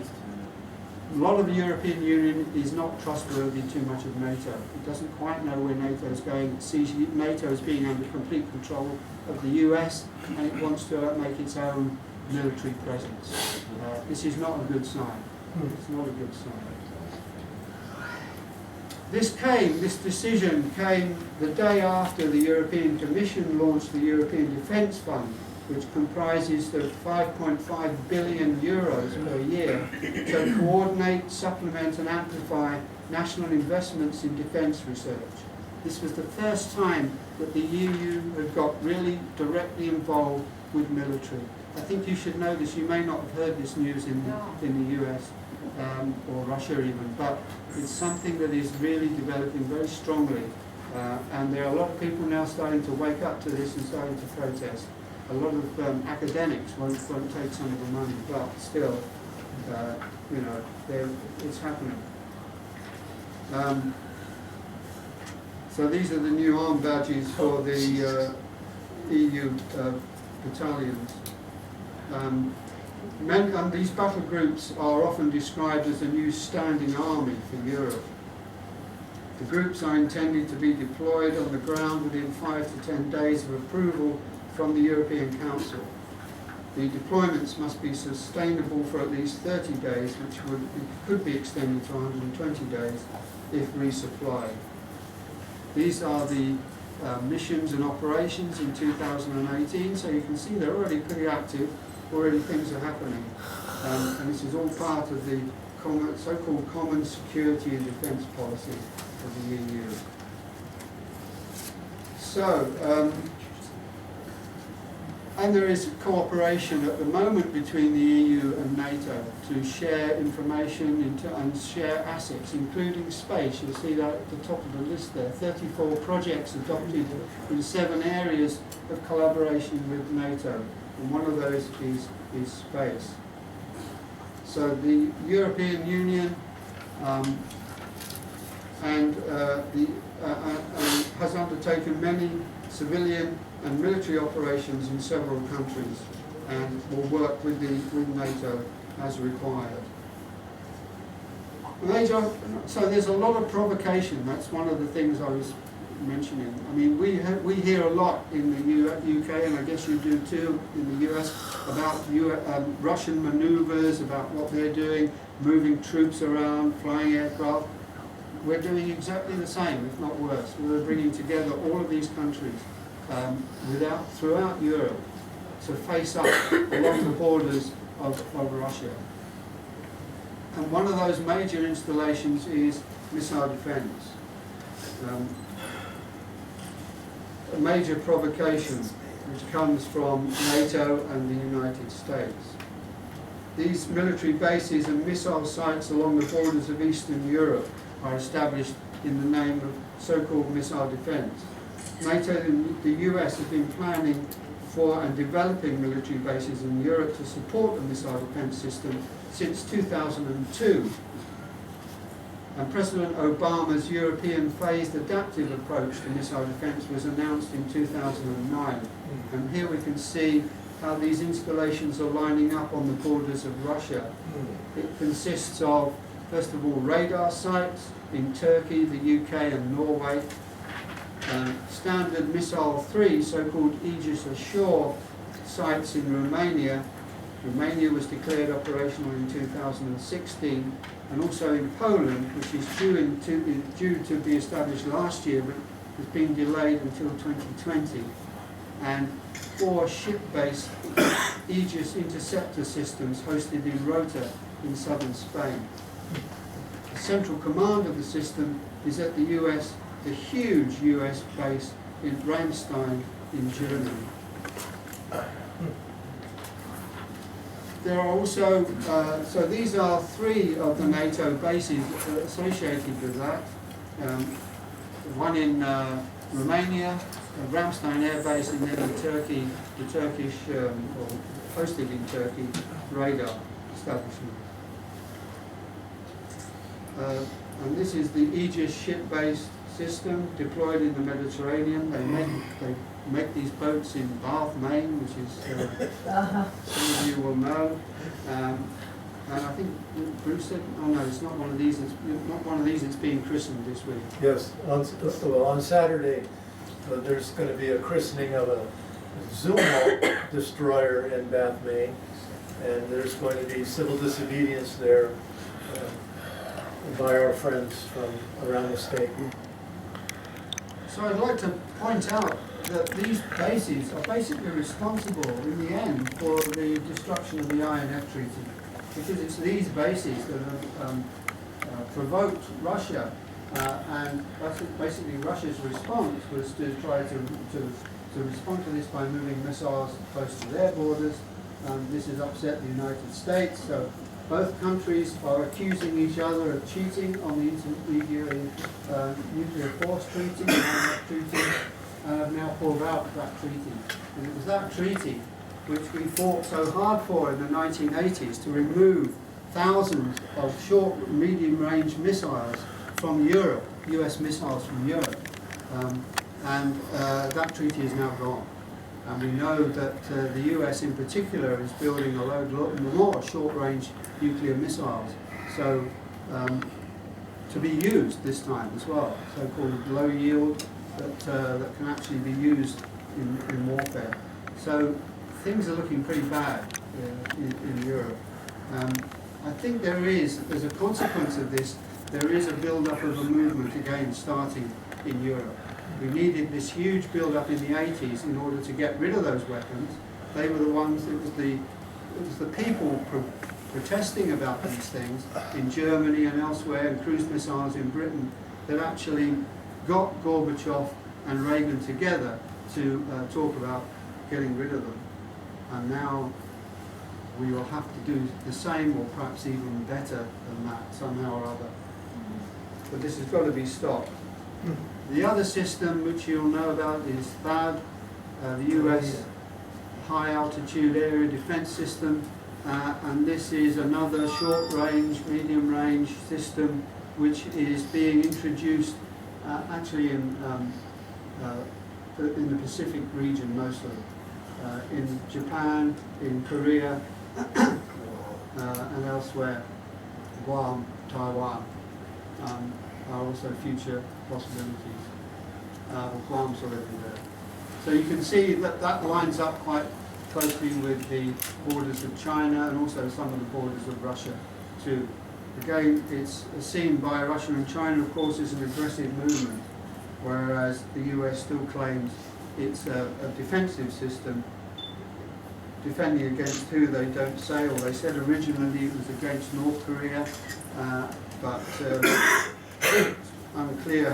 lot of the European Union is not trustworthy too much of NATO. It doesn't quite know where NATO is going. It sees NATO as being under complete control of the US, and it wants to make its own military presence. This is not a good sign. It's not a good sign. This decision came the day after the European Commission launched the European Defence Fund, which comprises of 5.5 billion euros per year to coordinate, supplement and amplify national investments in defence research. This was the first time that the EU had got really directly involved with military. I think you should know this. You may not have heard this news in the US or Russia even, but it's something that is really developing very strongly. And there are a lot of people now starting to wake up to this and starting to protest. A lot of academics won't take some of the money, but still, you know, it's happening. So these are the new arm badges for the EU battalions. And these battle groups are often described as a new standing army for Europe. The groups are intended to be deployed on the ground within 5 to 10 days of approval from the European Council. The deployments must be sustainable for at least 30 days, which could be extended to 120 days if resupplied. These are the missions and operations in 2018, so you can see they're already pretty active, already things are happening. And this is all part of the so-called common security and defence policy of the EU. So, and there is cooperation at the moment between the EU and NATO to share information and share assets, including space. You'll see that at the top of the list there. 34 projects adopted in 7 areas of collaboration with NATO, and one of those is space. So the European Union has undertaken many civilian and military operations in several countries and will work with NATO as required. So there's a lot of provocation. That's one of the things I was mentioning. I mean, we hear a lot in the UK, and I guess you do too in the US, about Russian maneuvers, about what they're doing, moving troops around, flying aircraft. We're doing exactly the same, if not worse. We're bringing together all of these countries throughout Europe to face up along the borders of Russia. And one of those major installations is missile defense. A major provocation which comes from NATO and the United States. These military bases and missile sites along the borders of Eastern Europe are established in the name of so-called missile defense. NATO and the US have been planning for and developing military bases in Europe to support the missile defense system since 2002. And President Obama's European phased adaptive approach to missile defense was announced in 2009. And here we can see how these installations are lining up on the borders of Russia. It consists of, first of all, radar sites in Turkey, the UK and Norway, Standard Missile 3, so-called Aegis Ashore sites in Romania. Romania was declared operational in 2016, and also in Poland, which is due to be established last year, but has been delayed until 2020. And 4 ship-based Aegis interceptor systems hosted in Rota in southern Spain. The central command of the system is at the huge US base in Ramstein in Germany. There are also, so these are 3 of the NATO bases associated with that. One in Romania, Ramstein Air Base, and then the Turkish, or hosted in Turkey, radar establishment. And this is the Aegis ship-based system deployed in the Mediterranean. They make these boats in Bath, Maine, which is some of you will know. And I think Bruce said, oh no, it's not one of these. It's not one of these. It's being christened this week. Yes, on Saturday, there's going to be a christening of a Zumwalt destroyer in Bath, Maine, and there's going to be civil disobedience there by our friends from around the state. So I'd like to point out that these bases are basically responsible in the end for the destruction of the INF Treaty, because it's these bases that have provoked Russia, and basically Russia's response was to try to respond to this by moving missiles close to their borders. This has upset the United States, so both countries are accusing each other of cheating on the Intermediary Nuclear Force Treaty, the INF Treaty, and have now pulled out of that treaty. And it was that treaty which we fought so hard for in the 1980s to remove thousands of short and medium-range missiles from Europe, US missiles from Europe. That treaty is now gone. And we know that the US in particular is building a load more short-range nuclear missiles, so to be used this time as well, so-called low yield, that can actually be used in warfare. So things are looking pretty bad in Europe. I think as a consequence of this, there is a build-up of a movement again starting in Europe. We needed this huge build-up in the 80s in order to get rid of those weapons. They were the ones, it was the people protesting about these things in Germany and elsewhere, and cruise missiles in Britain, that actually got Gorbachev and Reagan together to talk about getting rid of them. And now we will have to do the same, or perhaps even better than that, somehow or other. But this has got to be stopped. The other system which you'll know about is THAAD, the US High Altitude Area Defense System, and this is another short range, medium range system which is being introduced actually in the Pacific region mostly, in Japan, in Korea, and elsewhere. Guam, Taiwan are also future possibilities. Guam's already there. So you can see that that lines up quite closely with the borders of China and also some of the borders of Russia too. Again, it's seen by Russia and China, of course, as an aggressive movement, whereas the US still claims it's a defensive system, defending against who they don't say, or they said originally it was against North Korea, but it's unclear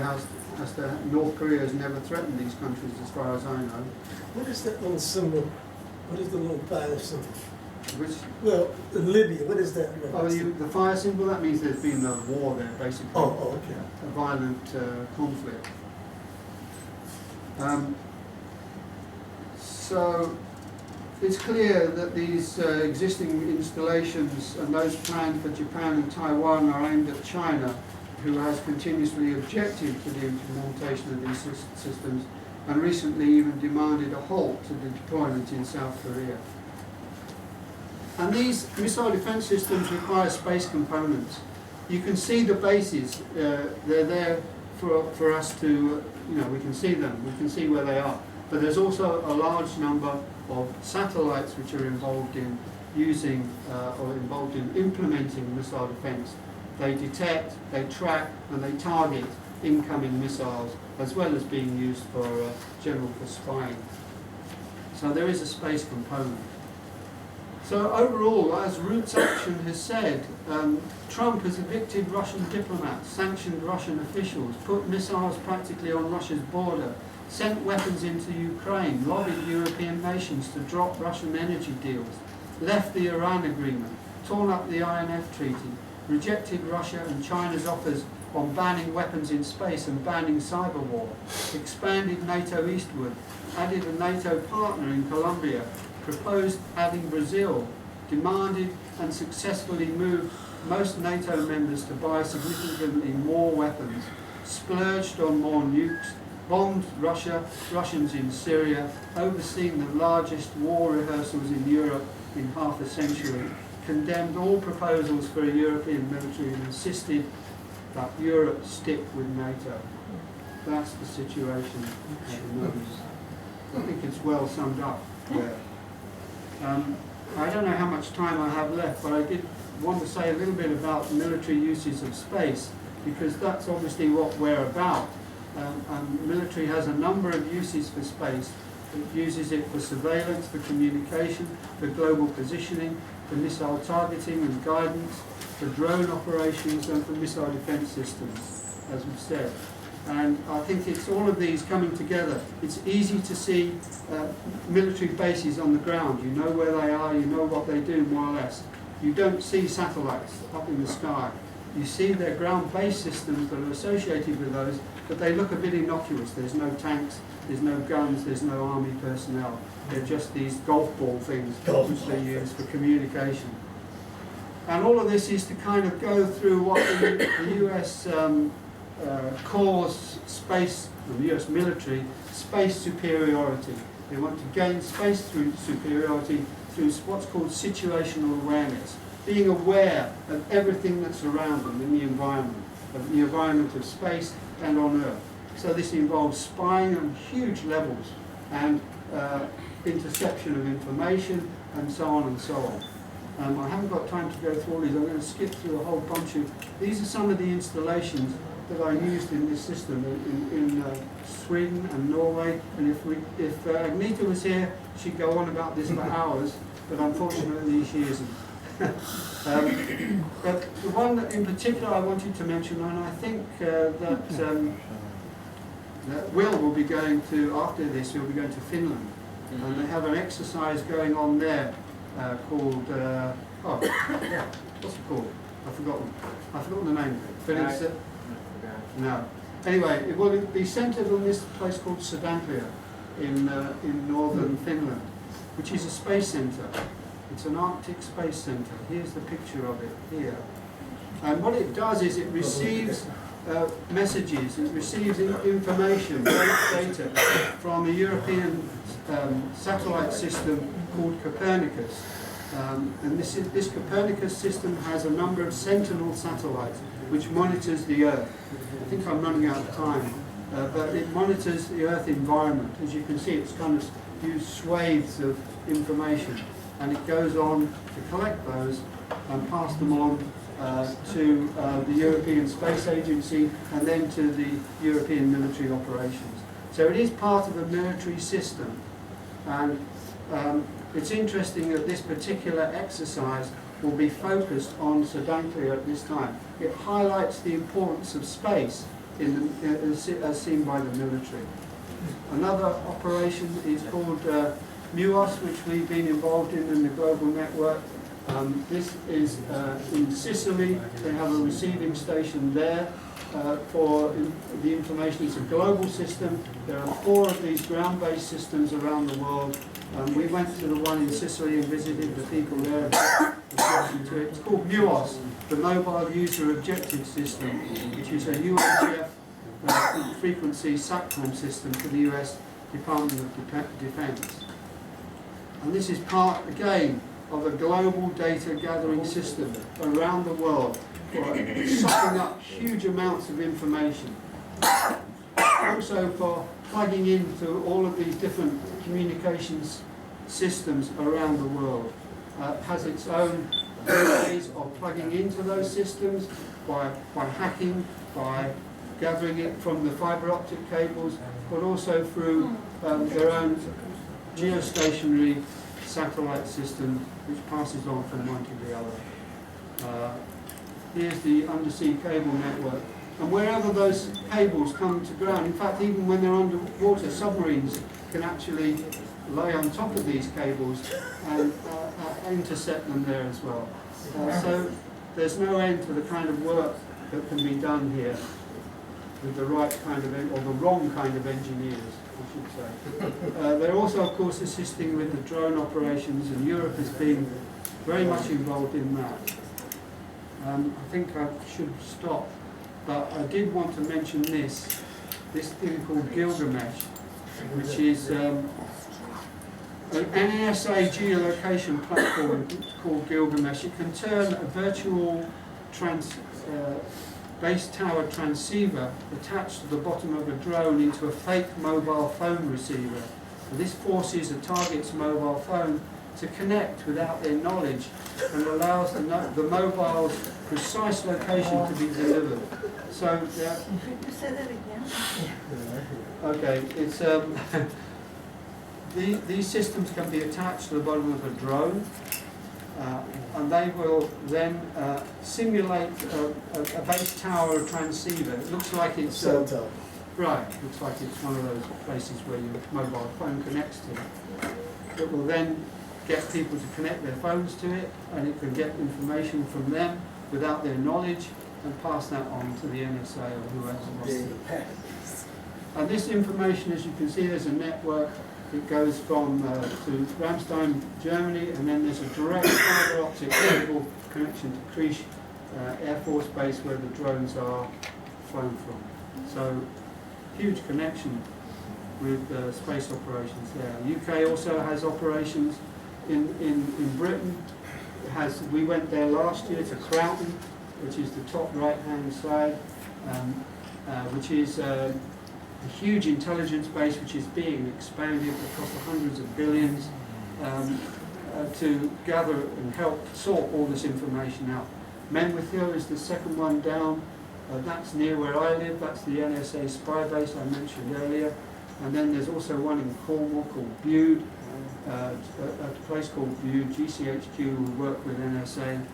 as to North Korea has never threatened these countries as far as I know. What is that little symbol? What is the little fire symbol? Which, well, in Libya, what is that? oh, the fire symbol, that means there's been a war there, basically. Oh, okay. A violent conflict. So it's clear that these existing installations and those planned for Japan and Taiwan are aimed at China, who has continuously objected to the implementation of these systems and recently even demanded a halt to the deployment in South Korea. And these missile defense systems require space components. You can see the bases, they're there for us to, we can see them, we can see where they are. But there's also a large number of satellites which are involved in using or involved in implementing missile defense. They detect, they track, and they target incoming missiles, as well as being used for general for spying. So there is a space component. So overall, as Roots Action has said, Trump has evicted Russian diplomats, sanctioned Russian officials, put missiles practically on Russia's border, sent weapons into Ukraine, lobbied European nations to drop Russian energy deals, left the Iran agreement, torn up the INF treaty, rejected Russia and China's offers on banning weapons in space and banning cyber war, expanded NATO eastward, added a NATO partner in Colombia, proposed adding Brazil, demanded and successfully moved most NATO members to buy significantly more weapons, splurged on more nukes, bombed Russians in Syria, overseen the largest war rehearsals in Europe in half a century, condemned all proposals for a European military and insisted that Europe stick with NATO. That's the situation at the moment. I think it's well summed up there. I don't know how much time I have left, but I did want to say a little bit about military uses of space, because that's obviously what we're about. Military has a number of uses for space. It uses it for surveillance, for communication, for global positioning, for missile targeting and guidance, for drone operations, and for missile defense systems, as we've said. And I think it's all of these coming together. It's easy to see military bases on the ground. You know where they are, you know what they do, more or less. You don't see satellites up in the sky. You see their ground-based systems that are associated with those, but they look a bit innocuous. There's no tanks, there's no guns, there's no army personnel. They're just these golf ball things which they use for communication. And all of this is to kind of go through what the US calls space, the US military, space superiority. They want to gain space through superiority through what's called situational awareness, being aware of everything that's around them in the environment of space and on Earth. So this involves spying on huge levels and interception of information and so on and so on. I haven't got time to go through all these. I'm going to skip through a whole bunch of... These are some of the installations that I used in this system in Sweden and Norway. And if Agneta was here, she'd go on about this for hours, but unfortunately she isn't. But the one that in particular I wanted to mention, and I think that Will be going to, after this, he'll be going to Finland. And they have an exercise going on there called, what's it called? I've forgotten the name of it. But it's, no. Anyway, it will be centred on this place called Sodanplia in northern Finland, which is a space centre. It's an Arctic space centre. Here's the picture of it here. And what it does is it receives messages, it receives information, data from a European satellite system called Copernicus. And this Copernicus system has a number of sentinel satellites which monitors the Earth. I think I'm running out of time, but it monitors the Earth environment. As you can see, it's kind of used swathes of information, and it goes on to collect those and pass them on to the European Space Agency and then to the European military operations. So it is part of a military system, and it's interesting that this particular exercise will be focused on Sodanplia at this time. It highlights the importance of space as seen by the military. Another operation is called MUOS, which we've been involved in the global network. This is in Sicily. They have a receiving station there for the information. It's a global system. There are 4 of these ground-based systems around the world. We went to the one in Sicily and visited the people there. It's called MUOS, the Mobile User Objective System, which is a UHF frequency SATCOM system for the US Department of Defense. And this is part, again, of a global data gathering system around the world for sucking up huge amounts of information. Also for plugging into all of these different communications systems around the world. Has its own ways of plugging into those systems by hacking, by gathering it from the fibre optic cables, but also through their own geostationary satellite system which passes on from one to the other. Here's the undersea cable network. And wherever those cables come to ground, in fact even when they're underwater, submarines can actually lay on top of these cables and intercept them there as well. So there's no end to the kind of work that can be done here with the right kind of, or the wrong kind of engineers, I should say. They're also, of course, assisting with the drone operations, and Europe has been very much involved in that. I think I should stop, but I did want to mention this thing called Gilgamesh, which is an NSA geolocation platform called Gilgamesh. It can turn a virtual base tower transceiver attached to the bottom of a drone into a fake mobile phone receiver. And this forces a target's mobile phone to connect without their knowledge and allows the mobile's precise location to be delivered. So, Say that again. okay, it's these systems can be attached to the bottom of a drone, and they will then simulate a base tower transceiver. It looks like it's right. Looks like it's one of those places where your mobile phone connects to. It will then get people to connect their phones to it, and it can get information from them without their knowledge and pass that on to the NSA or whoever wants it. And this information, as you can see, there's a network. It goes from to Ramstein, Germany, and then there's a direct fibre optic cable connection to Krisch Air Force Base where the drones are flown from. So, huge connection with space operations there. The UK also has operations in Britain. We went there last year to Croughton, which is the top right-hand side, which is a huge intelligence base which is being expanded. It costs hundreds of billions to gather and help sort all this information out. Menwith Hill is the second one down. That's near where I live. That's the NSA spy base I mentioned earlier. And then there's also one in Cornwall called Bude, a place called Bude, GCHQ, who work with NSA,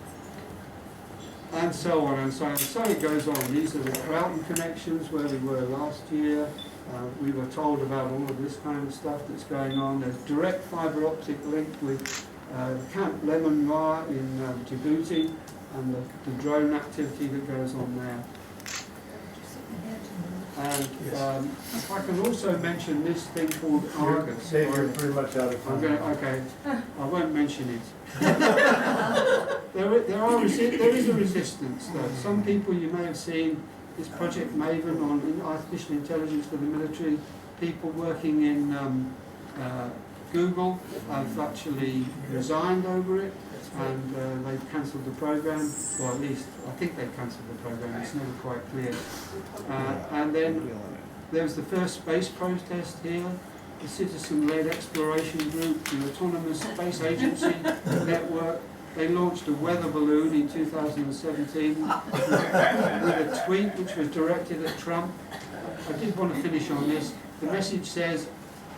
and so on and so on. So it goes on. These are the Croughton connections where we were last year. We were told about all of this kind of stuff that's going on. There's direct fibre optic link with Camp Lemonnoir in Djibouti and the drone activity that goes on there. And if I can also mention this thing called Argus. Dave, you're pretty much out of time. Okay, I won't mention it. There is a resistance though. Some people you may have seen this Project Maven on artificial intelligence for the military. People working in Google have actually resigned over it, and they've cancelled the program, or at least I think they've cancelled the program. It's never quite clear. And then there was the first space protest here. The citizen-led exploration group, the Autonomous Space Agency Network. They launched a weather balloon in 2017 with a tweet which was directed at Trump. I did want to finish on this. The message says,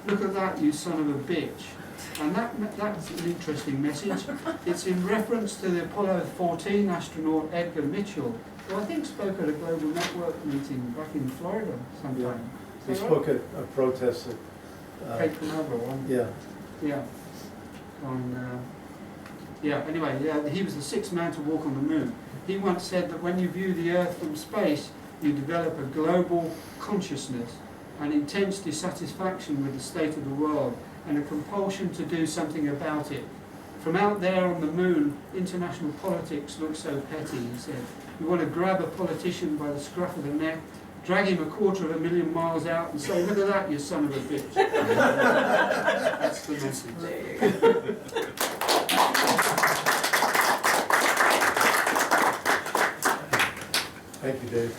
"Look at that, you son of a bitch." And that's an interesting message. It's in reference to the Apollo 14 astronaut Edgar Mitchell, who I think spoke at a global network meeting back in Florida sometime. He spoke at a protest at Cape Canaveral, one. yeah. Yeah. Anyway, he was the sixth man to walk on the moon. He once said that when you view the Earth from space, you develop a global consciousness, an intense dissatisfaction with the state of the world, and a compulsion to do something about it. From out there on the moon, international politics looks so petty, he said. You want to grab a politician by the scruff of the neck, drag him 250,000 miles out and say, "Look at that, you son of a bitch." That's the message. Thank you, Dave.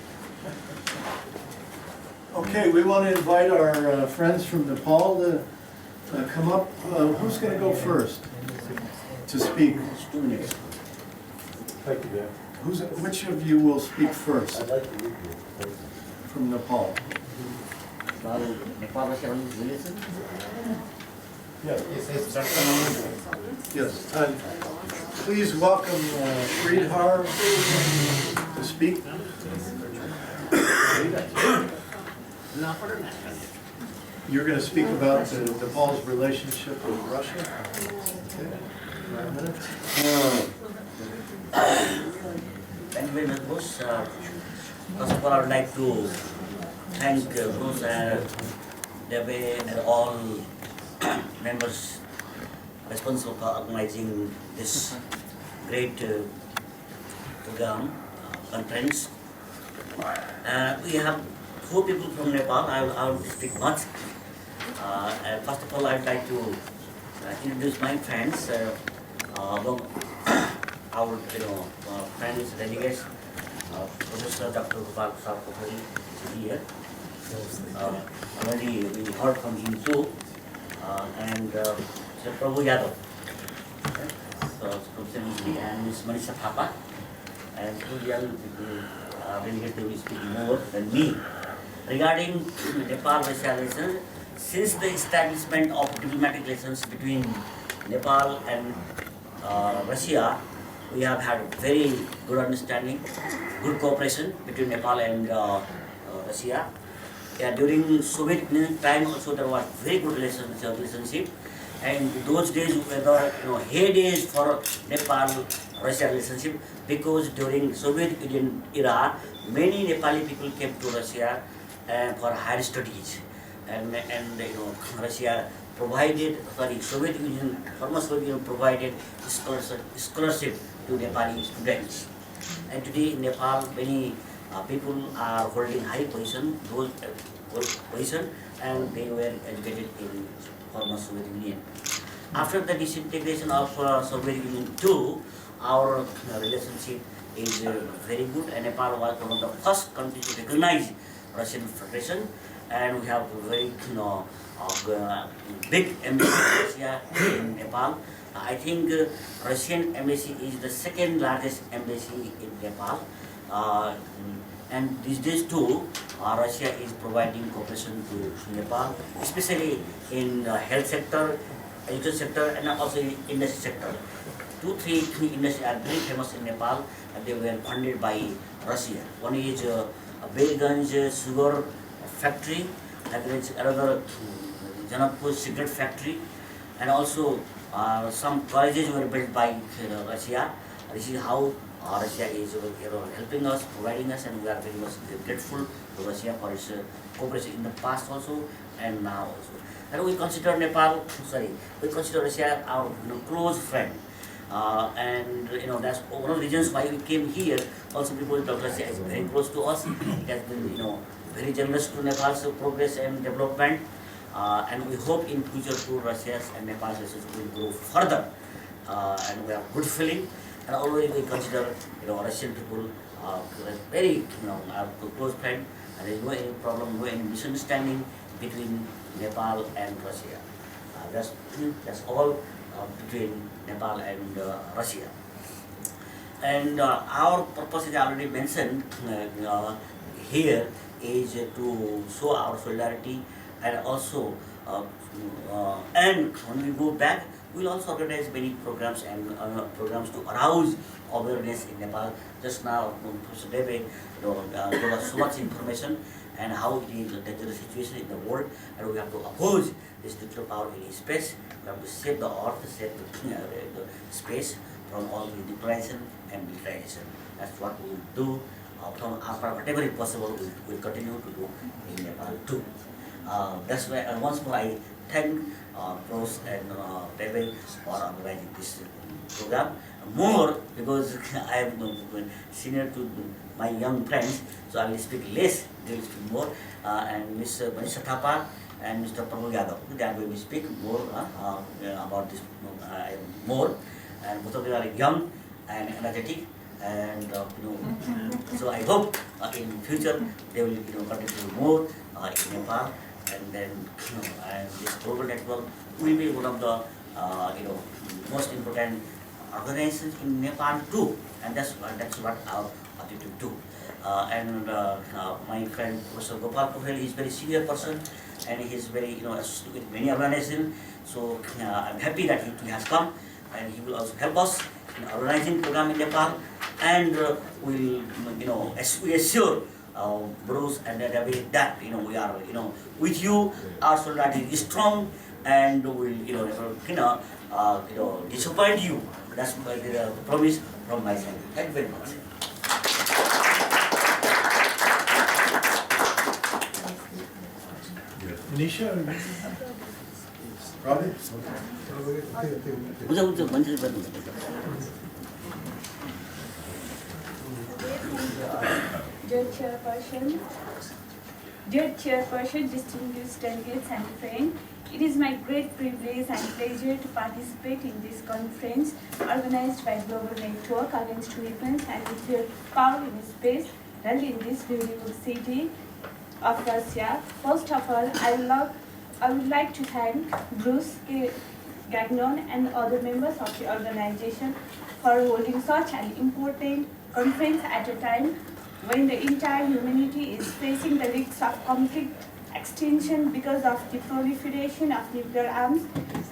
Okay, we want to invite our friends from Nepal to come up. Who's going to go first to speak? Thank you, Dan. Which of you will speak first? From Nepal. Yes. Please welcome Sridhar to speak. You're going to speak about Nepal's relationship with Russia. Okay. 5 minutes. Thank you very much, Bruce. First of all, I would like to thank Bruce and Debe and all members responsible for organizing this great program, conference. We have 4 people from Nepal. I will speak much. First of all, I would like to introduce my friends. Our friends, delegates, Professor Dr. Sadkov is here. Already we heard from him too, and Sir Prabhu Yadav, from CMC, and Ms. Manisha Thapa, and two young delegates will be speaking more than me. Regarding Nepal-Russia relations, since the establishment of diplomatic relations between Nepal and Russia, we have had very good understanding, good cooperation between Nepal and Russia. During Soviet Union time also there was very good relationship, and those days were the heydays for Nepal-Russia relationship, because during Soviet Union era, many Nepali people came to Russia for higher studies, and Russia provided, Soviet Union, former Soviet Union provided scholarship to Nepali students. And today in Nepal, many people are holding high position, and they were educated in former Soviet Union. After the disintegration of Soviet Union too, our relationship is very good, and Nepal was one of the first countries to recognize Russian Federation, and we have a very big embassy in Nepal. I think Russian embassy is the second largest embassy in Nepal, and these days too, Russia is providing cooperation to Nepal, especially in the health sector, education sector, and also in industry sector. 2-3 industries are very famous in Nepal, and they were funded by Russia. One is Beirganj sugar factory, like there is another Janakpur cigarette factory, and also some colleges were built by Russia. This is how Russia is helping us, providing us, and we are very much grateful to Russia for its cooperation in the past also and now also. And we consider we consider Russia our close friend. And that's one of the reasons why we came here. Also because Russia is very close to us. It has been very generous to Nepal's progress and development. And we hope in future too Russia's and Nepal's relations will grow further. And we have good feeling. And already we consider Russian people very our close friend. And there is no any problem, no any misunderstanding between Nepal and Russia. That's all between Nepal and Russia. And our purpose is already mentioned here is to show our solidarity, and also and when we go back, we'll also organize many programs and programs to arouse awareness in Nepal. Just now, Professor Debe gave us so much information and how it is a dangerous situation in the world, and we have to oppose this nuclear power in space. We have to save the earth, save the space from all the nuclearization and militarization. That's what we will do. From our part, whatever is possible, we will continue to do in Nepal too. That's why once more I thank Pros and Debe for organizing this program. More because I am senior to my young friends, so I will speak less, they will speak more. And Mr. Manisha Thapa and Mr. Prabhu Yadav, that will speak more about this more. And both of them are young and energetic, and so I hope in future they will contribute more in Nepal, and then and this global network will be one of the most important organizations in Nepal too, and that's what our objective too. And my friend Professor Gopal Pokhel is very senior person, and he is very associated with many organizations. So I'm happy that he has come, and he will also help us in organizing program in Nepal, and we assure Bruce and David that we are with you. Our solidarity is strong, and we will disappoint you. That's the promise from my side. Thank you very much. Nisha? Robbie? Dear Chairperson, distinguished delegates and friends, it is my great privilege and pleasure to participate in this conference organized by Global Network Against Weapons and Nuclear Power in Space, held in this beautiful city of Russia. First of all, I would like to thank Bruce Gagnon and other members of the organization for holding such an important conference at a time when the entire humanity is facing the risks of conflict extinction because of the proliferation of nuclear arms,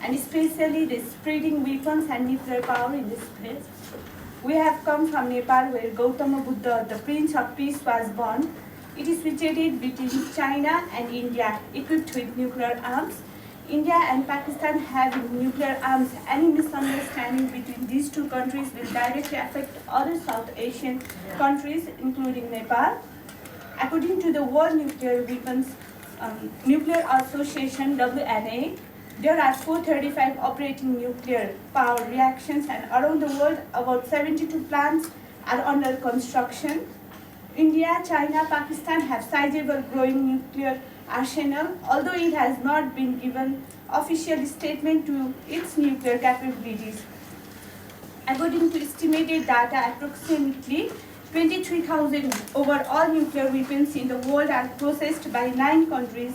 and especially the spreading weapons and nuclear power in this place. We have come from Nepal, where Gautama Buddha, the Prince of Peace, was born. It is situated between China and India, equipped with nuclear arms. India and Pakistan having nuclear arms. Any misunderstanding between these two countries will directly affect other South Asian countries, including Nepal. According to the World Nuclear Association, WNA, there are 435 operating nuclear power reactors, and around the world, about 72 plants are under construction. India, China, Pakistan have sizable growing nuclear arsenal, although it has not been given official statement to its nuclear capabilities. According to estimated data, approximately 23,000 overall nuclear weapons in the world are processed by 9 countries: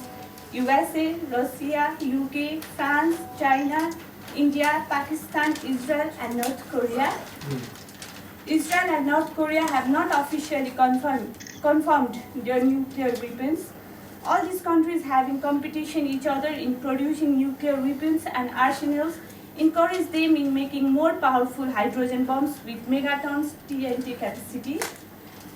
USA, Russia, UK, France, China, India, Pakistan, Israel, and North Korea. Israel and North Korea have not officially confirmed their nuclear weapons. All these countries having competition each other in producing nuclear weapons and arsenals encourage them in making more powerful hydrogen bombs with megatons TNT capacity.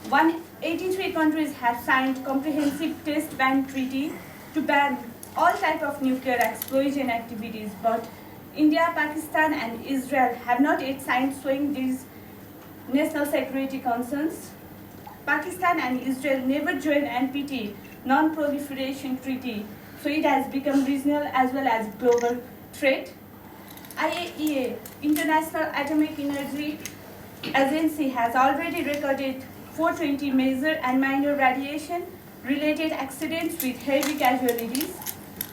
183 countries have signed comprehensive test ban treaty to ban all type of nuclear explosion activities, but India, Pakistan and Israel have not yet signed showing these national security concerns. Pakistan and Israel never joined NPT, Non-Proliferation Treaty, so it has become regional as well as global threat. IAEA, International Atomic Energy Agency, has already recorded 420 major and minor radiation-related accidents with heavy casualties.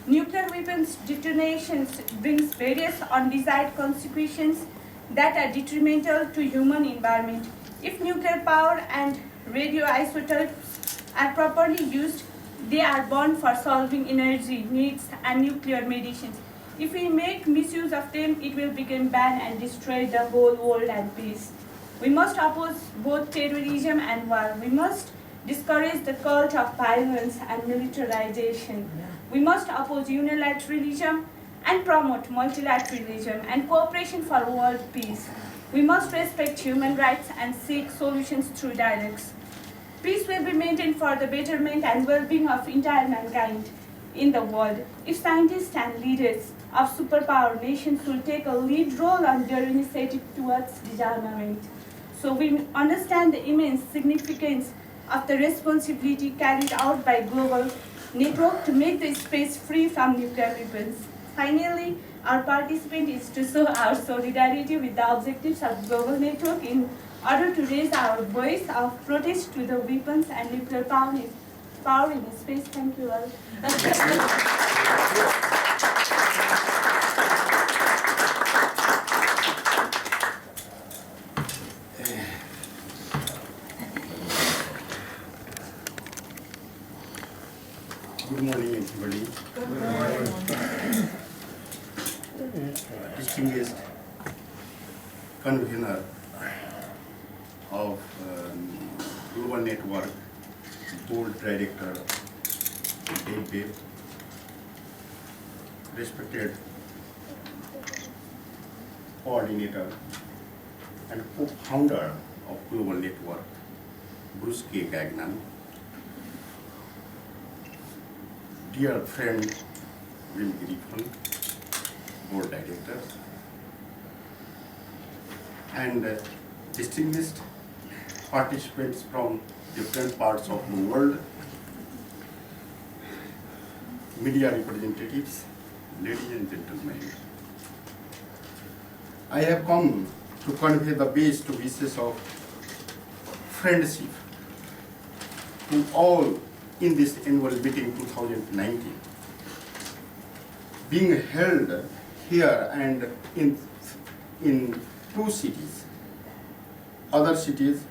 Nuclear weapons detonations brings various undesired consequences that are detrimental to human environment. If nuclear power and radioisotopes are properly used, they are born for solving energy needs and nuclear medicines. If we make misuse of them, it will become banned and destroy the whole world and peace. We must oppose both terrorism and war. We must discourage the cult of violence and militarization. We must oppose unilateralism and promote multilateralism and cooperation for world peace. We must respect human rights and seek solutions through dialogues. Peace will be maintained for the betterment and well-being of entire mankind in the world. If scientists and leaders of superpower nations will take a lead role on their initiative towards disarmament. So we understand the immense significance of the responsibility carried out by global network to make the space free from nuclear weapons. Finally, our participant is to show our solidarity with the objectives of global network in order to raise our voice of protest to the weapons and nuclear power in space. Thank you all. Good morning, everybody. Good morning. Distinguished convener of Global Network, Board Director, Dave, respected coordinator and co-founder of Global Network, Bruce K. Gagnon, dear friend Wim Griffin, Board Director, and distinguished participants from different parts of the world, media representatives, ladies and gentlemen. I have come to convey the best wishes of friendship to all in this annual meeting 2019, being held here and in two cities, other cities,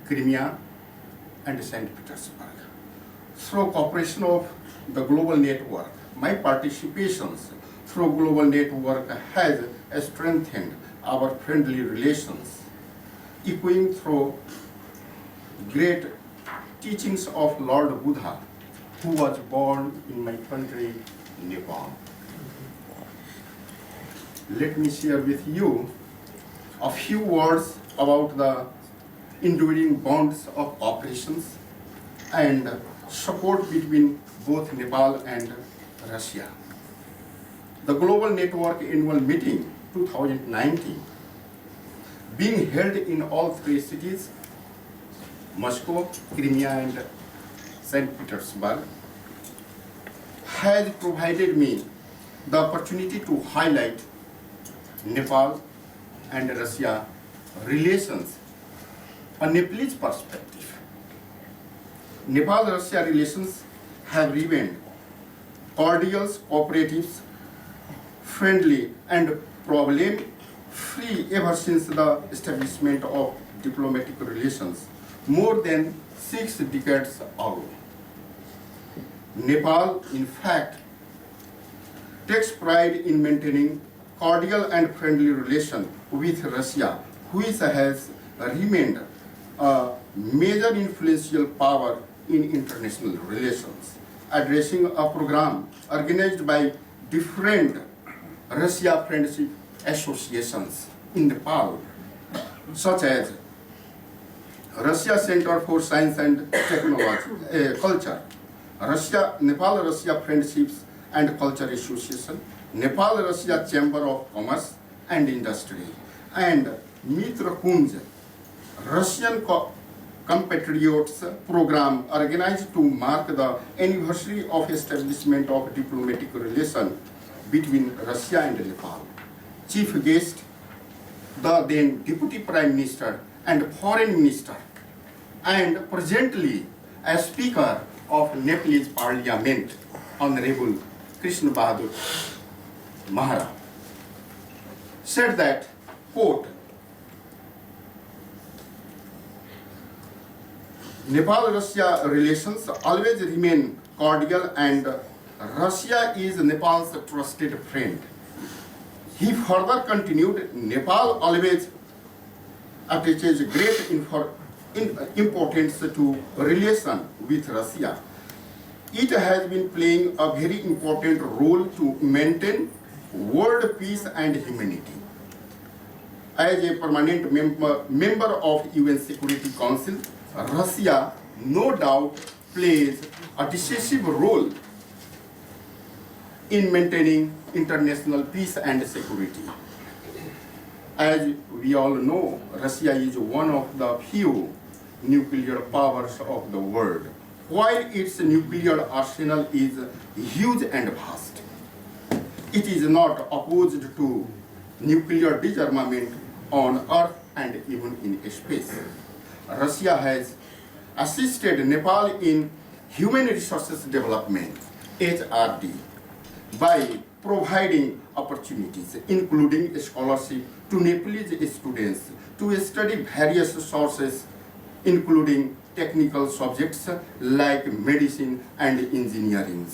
Crimea and St. Petersburg. Through cooperation of the Global Network, my participations through Global Network has strengthened our friendly relations, echoing through great teachings of Lord Buddha, who was born in my country, Nepal. Let me share with you a few words about the enduring bonds of operations and support between both Nepal and Russia. The Global Network Annual Meeting 2019, being held in all three cities, Moscow, Crimea and St. Petersburg, has provided me the opportunity to highlight Nepal and Russia relations, a Nepalese perspective. Nepal-Russia relations have remained cordial, cooperative, friendly and problem-free ever since the establishment of diplomatic relations more than 6 decades ago. Nepal, in fact, takes pride in maintaining cordial and friendly relations with Russia, which has remained a major influential power in international relations, addressing a program organized by different Russia friendship associations in Nepal, such as Russia Center for Science and Technology, Culture, Nepal-Russia Friendships and Culture Association, Nepal-Russia Chamber of Commerce and Industry, and Mitra Kunj, Russian Compatriots program organized to mark the anniversary of establishment of diplomatic relation between Russia and Nepal. Chief guest, the then Deputy Prime Minister and Foreign Minister, and presently a Speaker of Nepalese Parliament, Honorable Krishna Bahadur Mahara, said that, quote, Nepal-Russia relations always remain cordial and Russia is Nepal's trusted friend. He further continued, Nepal always attaches great importance to relation with Russia. It has been playing a very important role to maintain world peace and humanity. As a permanent member of UN Security Council, Russia no doubt plays a decisive role in maintaining international peace and security. As we all know, Russia is one of the few nuclear powers of the world, while its nuclear arsenal is huge and vast. It is not opposed to nuclear disarmament on Earth and even in space. Russia has assisted Nepal in human resources development, HRD, by providing opportunities, including scholarship to Nepalese students to study various sources, including technical subjects like medicine and engineering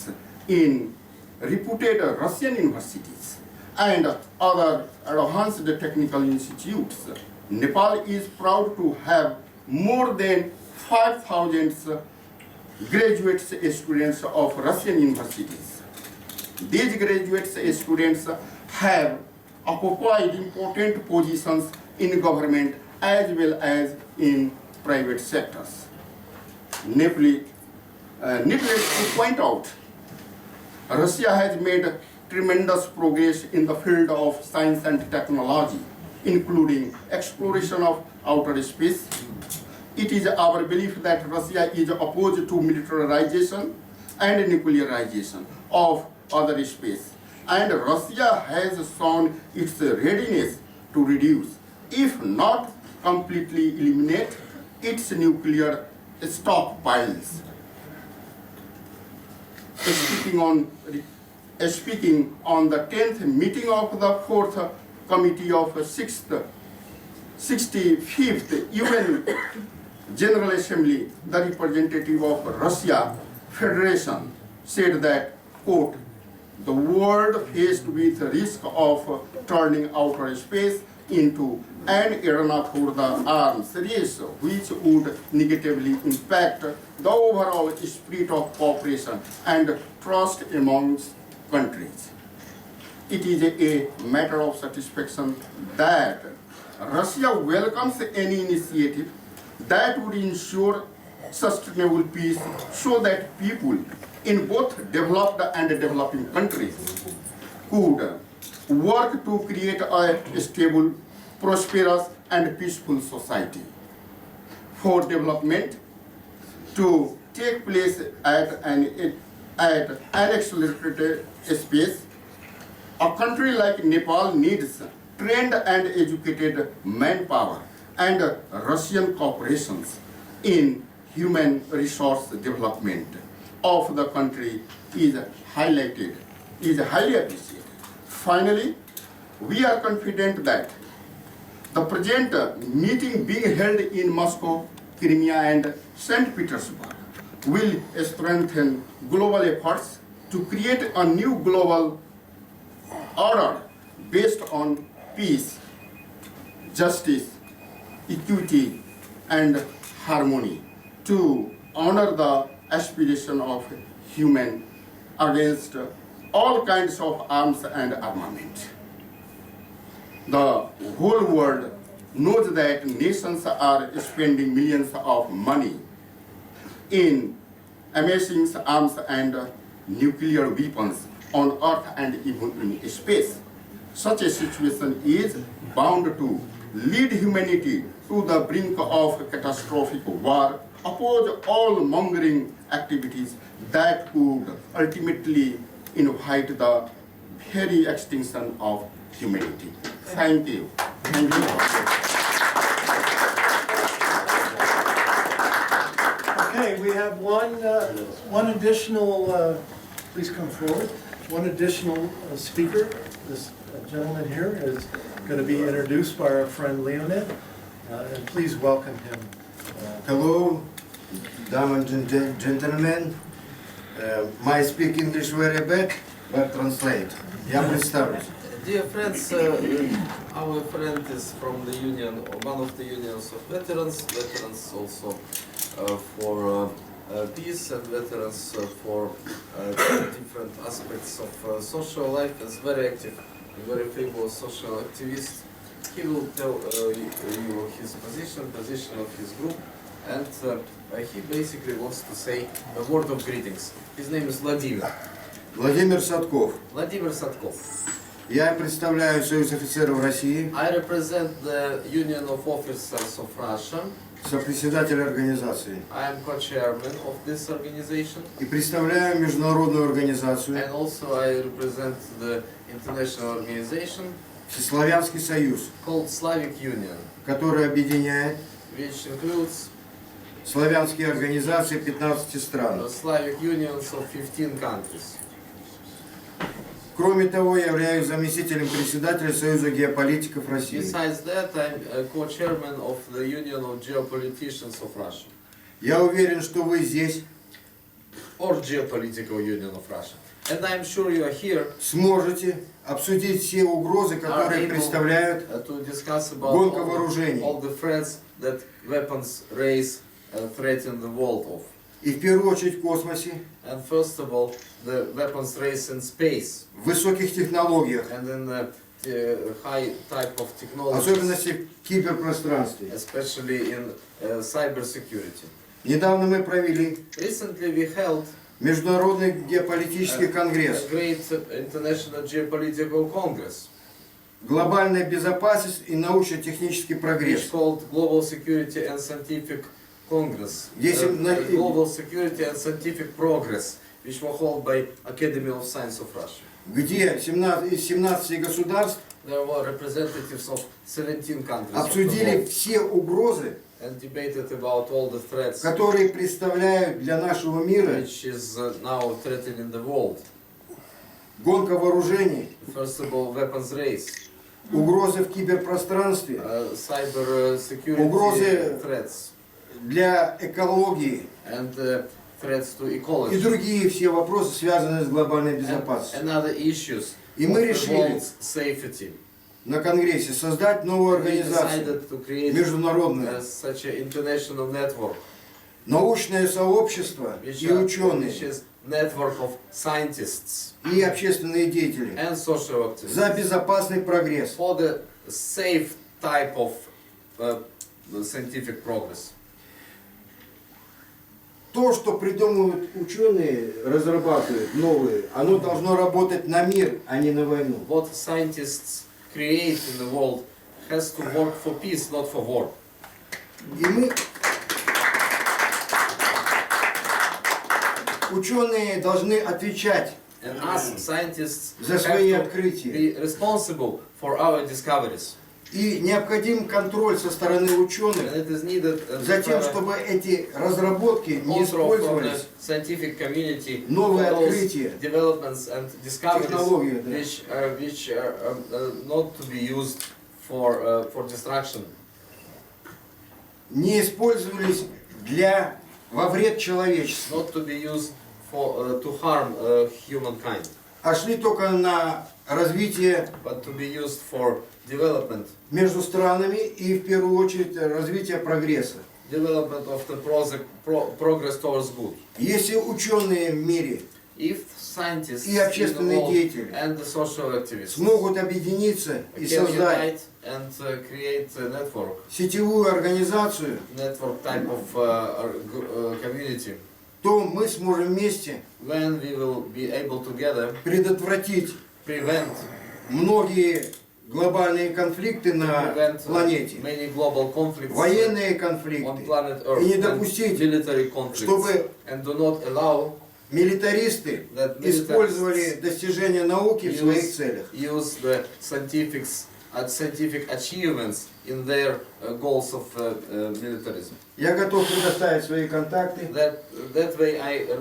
in reputed Russian universities and other advanced technical institutes. Nepal is proud to have more than 5,000 graduate students of Russian universities. These graduate students have occupied important positions in government as well as in private sectors. Needless to point out, Russia has made tremendous progress in the field of science and technology, including exploration of outer space. It is our belief that Russia is opposed to militarization and nuclearization of other space, and Russia has shown its readiness to reduce, if not completely eliminate, its nuclear stockpiles. Speaking on the 10th meeting of the 4th Committee of 65th UN General Assembly, the representative of Russia Federation said that, quote, the world faced with the risk of turning outer space into an arena for the arms race, which would negatively impact the overall spirit of cooperation and trust amongst countries. It is a matter of satisfaction that Russia welcomes any initiative that would ensure sustainable peace so that people in both developed and developing countries could work to create a stable, prosperous, and peaceful society. For development to take place at an accelerated pace, a country like Nepal needs trained and educated manpower, and Russian cooperations in human resource development of the country is highly appreciated. Finally, we are confident that the present meeting being held in Moscow, Crimea, and St. Petersburg will strengthen global efforts to create a new global order based on peace, justice, equity, and harmony to honor the aspiration of human against all kinds of arms and armament. The whole world knows that nations are spending millions of money in amassing arms and nuclear weapons on Earth and even in space. Such a situation is bound to lead humanity to the brink of catastrophic war, oppose all mongering activities that could ultimately invite the very extinction of humanity. Thank you. Thank you. Okay, we have one additional, please come forward, one additional speaker. This gentleman here is going to be introduced by our friend Leonid, and please welcome him. Hello, dames and gentlemen. My speak English very bad, but translate. Я представлюсь. Dear friends, our friend is from the union, one of the unions of veterans also for peace and veterans for different aspects of social life. Is very active, very favorable social activist. He will tell you his position of his group, and he basically wants to say a word of greetings. His name is Vladimir. Владимир Садков. Vladimir Sadkov. Я представляю Союз офицеров России. I represent the Union of Officers of Russia. Сопредседатель организации. I am co-chairman of this organization. И представляю международную организацию. And also I represent the international organization. Всеславянский союз. Called Slavic Union. Который объединяет. Which includes славянские организации 15 стран. The Slavic unions of 15 countries. Кроме того, я являюсь заместителем председателя Союза геополитиков России. Besides that, I'm a co-chairman of the Union of Geopoliticians of Russia. Я уверен, что вы здесь. Or Geopolitical Union of Russia. And I'm sure you are here. Сможете обсудить все угрозы, которые представляют гонка вооружений. All the threats that weapons raise threaten the world of. И в первую очередь в космосе. And first of all, the weapons race in space. В высоких технологиях. And in the high type of technologies. Особенности в киберпространстве. Especially in cyber security. Недавно мы провели Recently we held Международный геополитический конгресс. A great international geopolitical congress. Глобальная безопасность и научно-технический прогресс. Which called Global Security and Scientific Congress. Global Security and Scientific Progress, which were held by Academy of Science of Russia. Где из 17 государств There were representatives of 17 countries. Обсудили все угрозы, and debated about all the threats, которые представляют для нашего мира which is now threatening the world. Гонка вооружений, First of all, weapons race, угрозы в киберпространстве, cyber security угрозы threats, для экологии and threats to ecology, и другие все вопросы, связанные с глобальной безопасностью. and other issues И мы of the решили world's safety. на конгрессе создать новую организацию, международную, such an international network, научное сообщество и ученые, network of scientists и общественные деятели and social activists за безопасный прогресс. For the safe type of scientific progress. То, что придумывают ученые, разрабатывают новые, оно должно работать на мир, а не на войну. What scientists create in the world has to work for peace, not for war. И мы, ученые, должны отвечать And us, scientists, за свои have to открытия. be responsible for our discoveries. И необходим контроль со стороны ученых And it is needed за тем, чтобы эти разработки не использовались, scientific community новые for those открытия, developments and discoveries технологии, да, which are not to be used for destruction. Не использовались во вред человечеству, Not to be used for to harm humankind, а шли только на развитие but to be used for development. Между странами и в первую очередь развитие прогресса. Development of the progress towards good. Если ученые в мире If scientists и общественные деятели and the social activists смогут объединиться и can создать unite and create a network, сетевую организацию, network type of community, то мы сможем вместе when we will be able together предотвратить prevent многие глобальные конфликты на планете, many global conflicts военные on конфликты, planet Earth, и не and допустить, military conflicts, чтобы and do not allow милитаристы that использовали достижения науки в своих целях. use the scientific achievements in their goals of militarism. Я готов предоставить свои контакты That way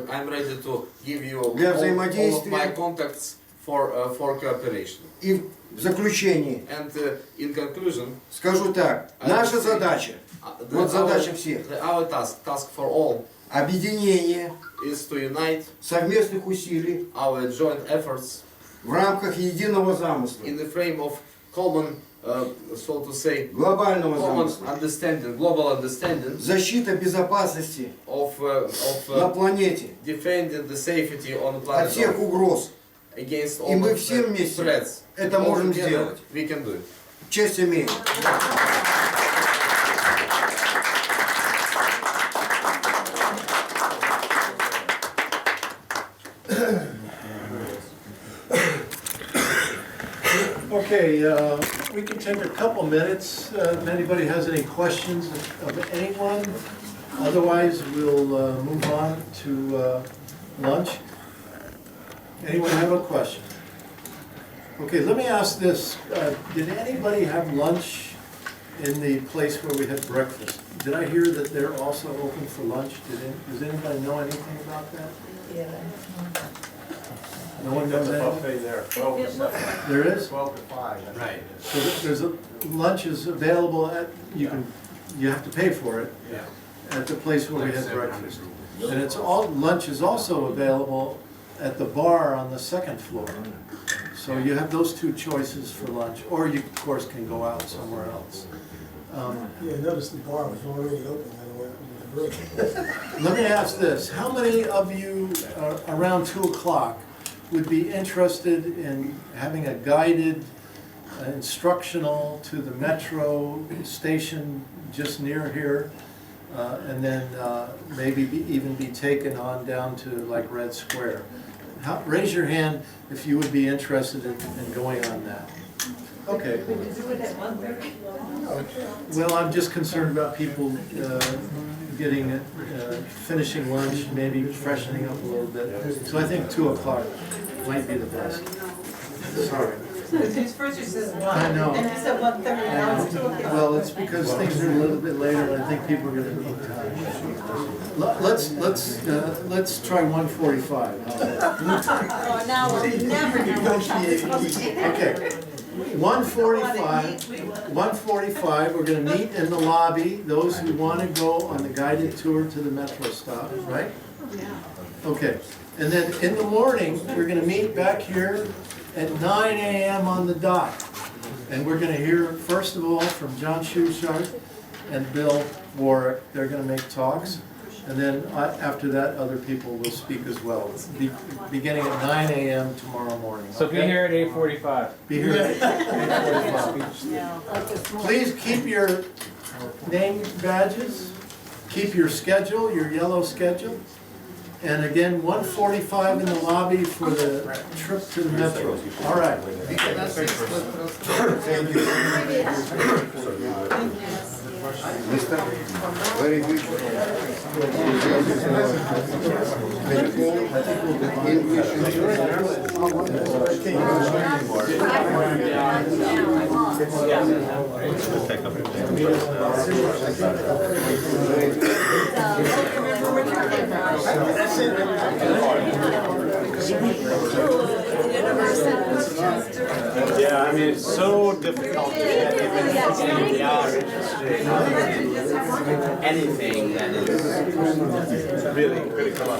I'm ready to give you для all of взаимодействия. my contacts for cooperation. И в заключении And in conclusion, скажу так, наша задача, вот задача всех, our task for all объединение is to unite совместных усилий our joint efforts в рамках единого замысла, in the frame of common, so to say, глобального common замысла, understanding, global understanding защита безопасности of на планете defending the safety on the от planet всех Earth угроз. against И all мы of все the вместе threats. это All можем together сделать. we can do it. Честь имею. Okay, we can take a couple minutes, if anybody has any questions of anyone. Otherwise, we'll move on to lunch. Anyone have a question? Okay, let me ask this. Did anybody have lunch in the place where we had breakfast? Did I hear that they're also open for lunch? Does anybody know anything about that? Yeah. No one knows There's a anything? buffet there, 12 to 7. There is? 12 to 5. Right. So there's lunch is available at, you have to pay for it Yeah. at the place where we had 700 breakfast. rupees. And lunch is also available at the bar on the second floor. So you have those two choices for lunch, or you of course can go out somewhere else. Yeah, notice the bar was already open, by the way. Let me ask this, how many of you around 2 o'clock would be interested in having a guided instructional to the metro station just near here, and then maybe even be taken on down to like Red Square? Raise your hand if you would be interested in going on that. Okay. Well, I'm just concerned about people finishing lunch, maybe freshening up a little bit. So I think 2 o'clock might be the best. Sorry. First you said 1. I know. And you said 1:30, now it's 2 o'clock. Well, it's because things are a little bit later, and I think people are going to need time. Let's try 1:45. Oh, now we're never negotiating. Okay. 1:45, we're going to meet in the lobby, those who want to go on the guided tour to the metro stop, right? Okay, and then in the morning, we're going to meet back here at 9 a.m. on the dot. And we're going to hear, first of all, from John Schuchart and Bill Warwick. They're going to make talks. And then after that, other people will speak as well, beginning at 9 a.m. tomorrow morning. So be here at 8:45. Be here at 8:45. Please keep your name badges, keep your schedule, your yellow schedule. And again, 1:45 in the lobby for the trip to the metro. All right. Thank you. Mr. Very good. Yeah, I mean, it's so difficult to get even ADR interested in anything that is really critical.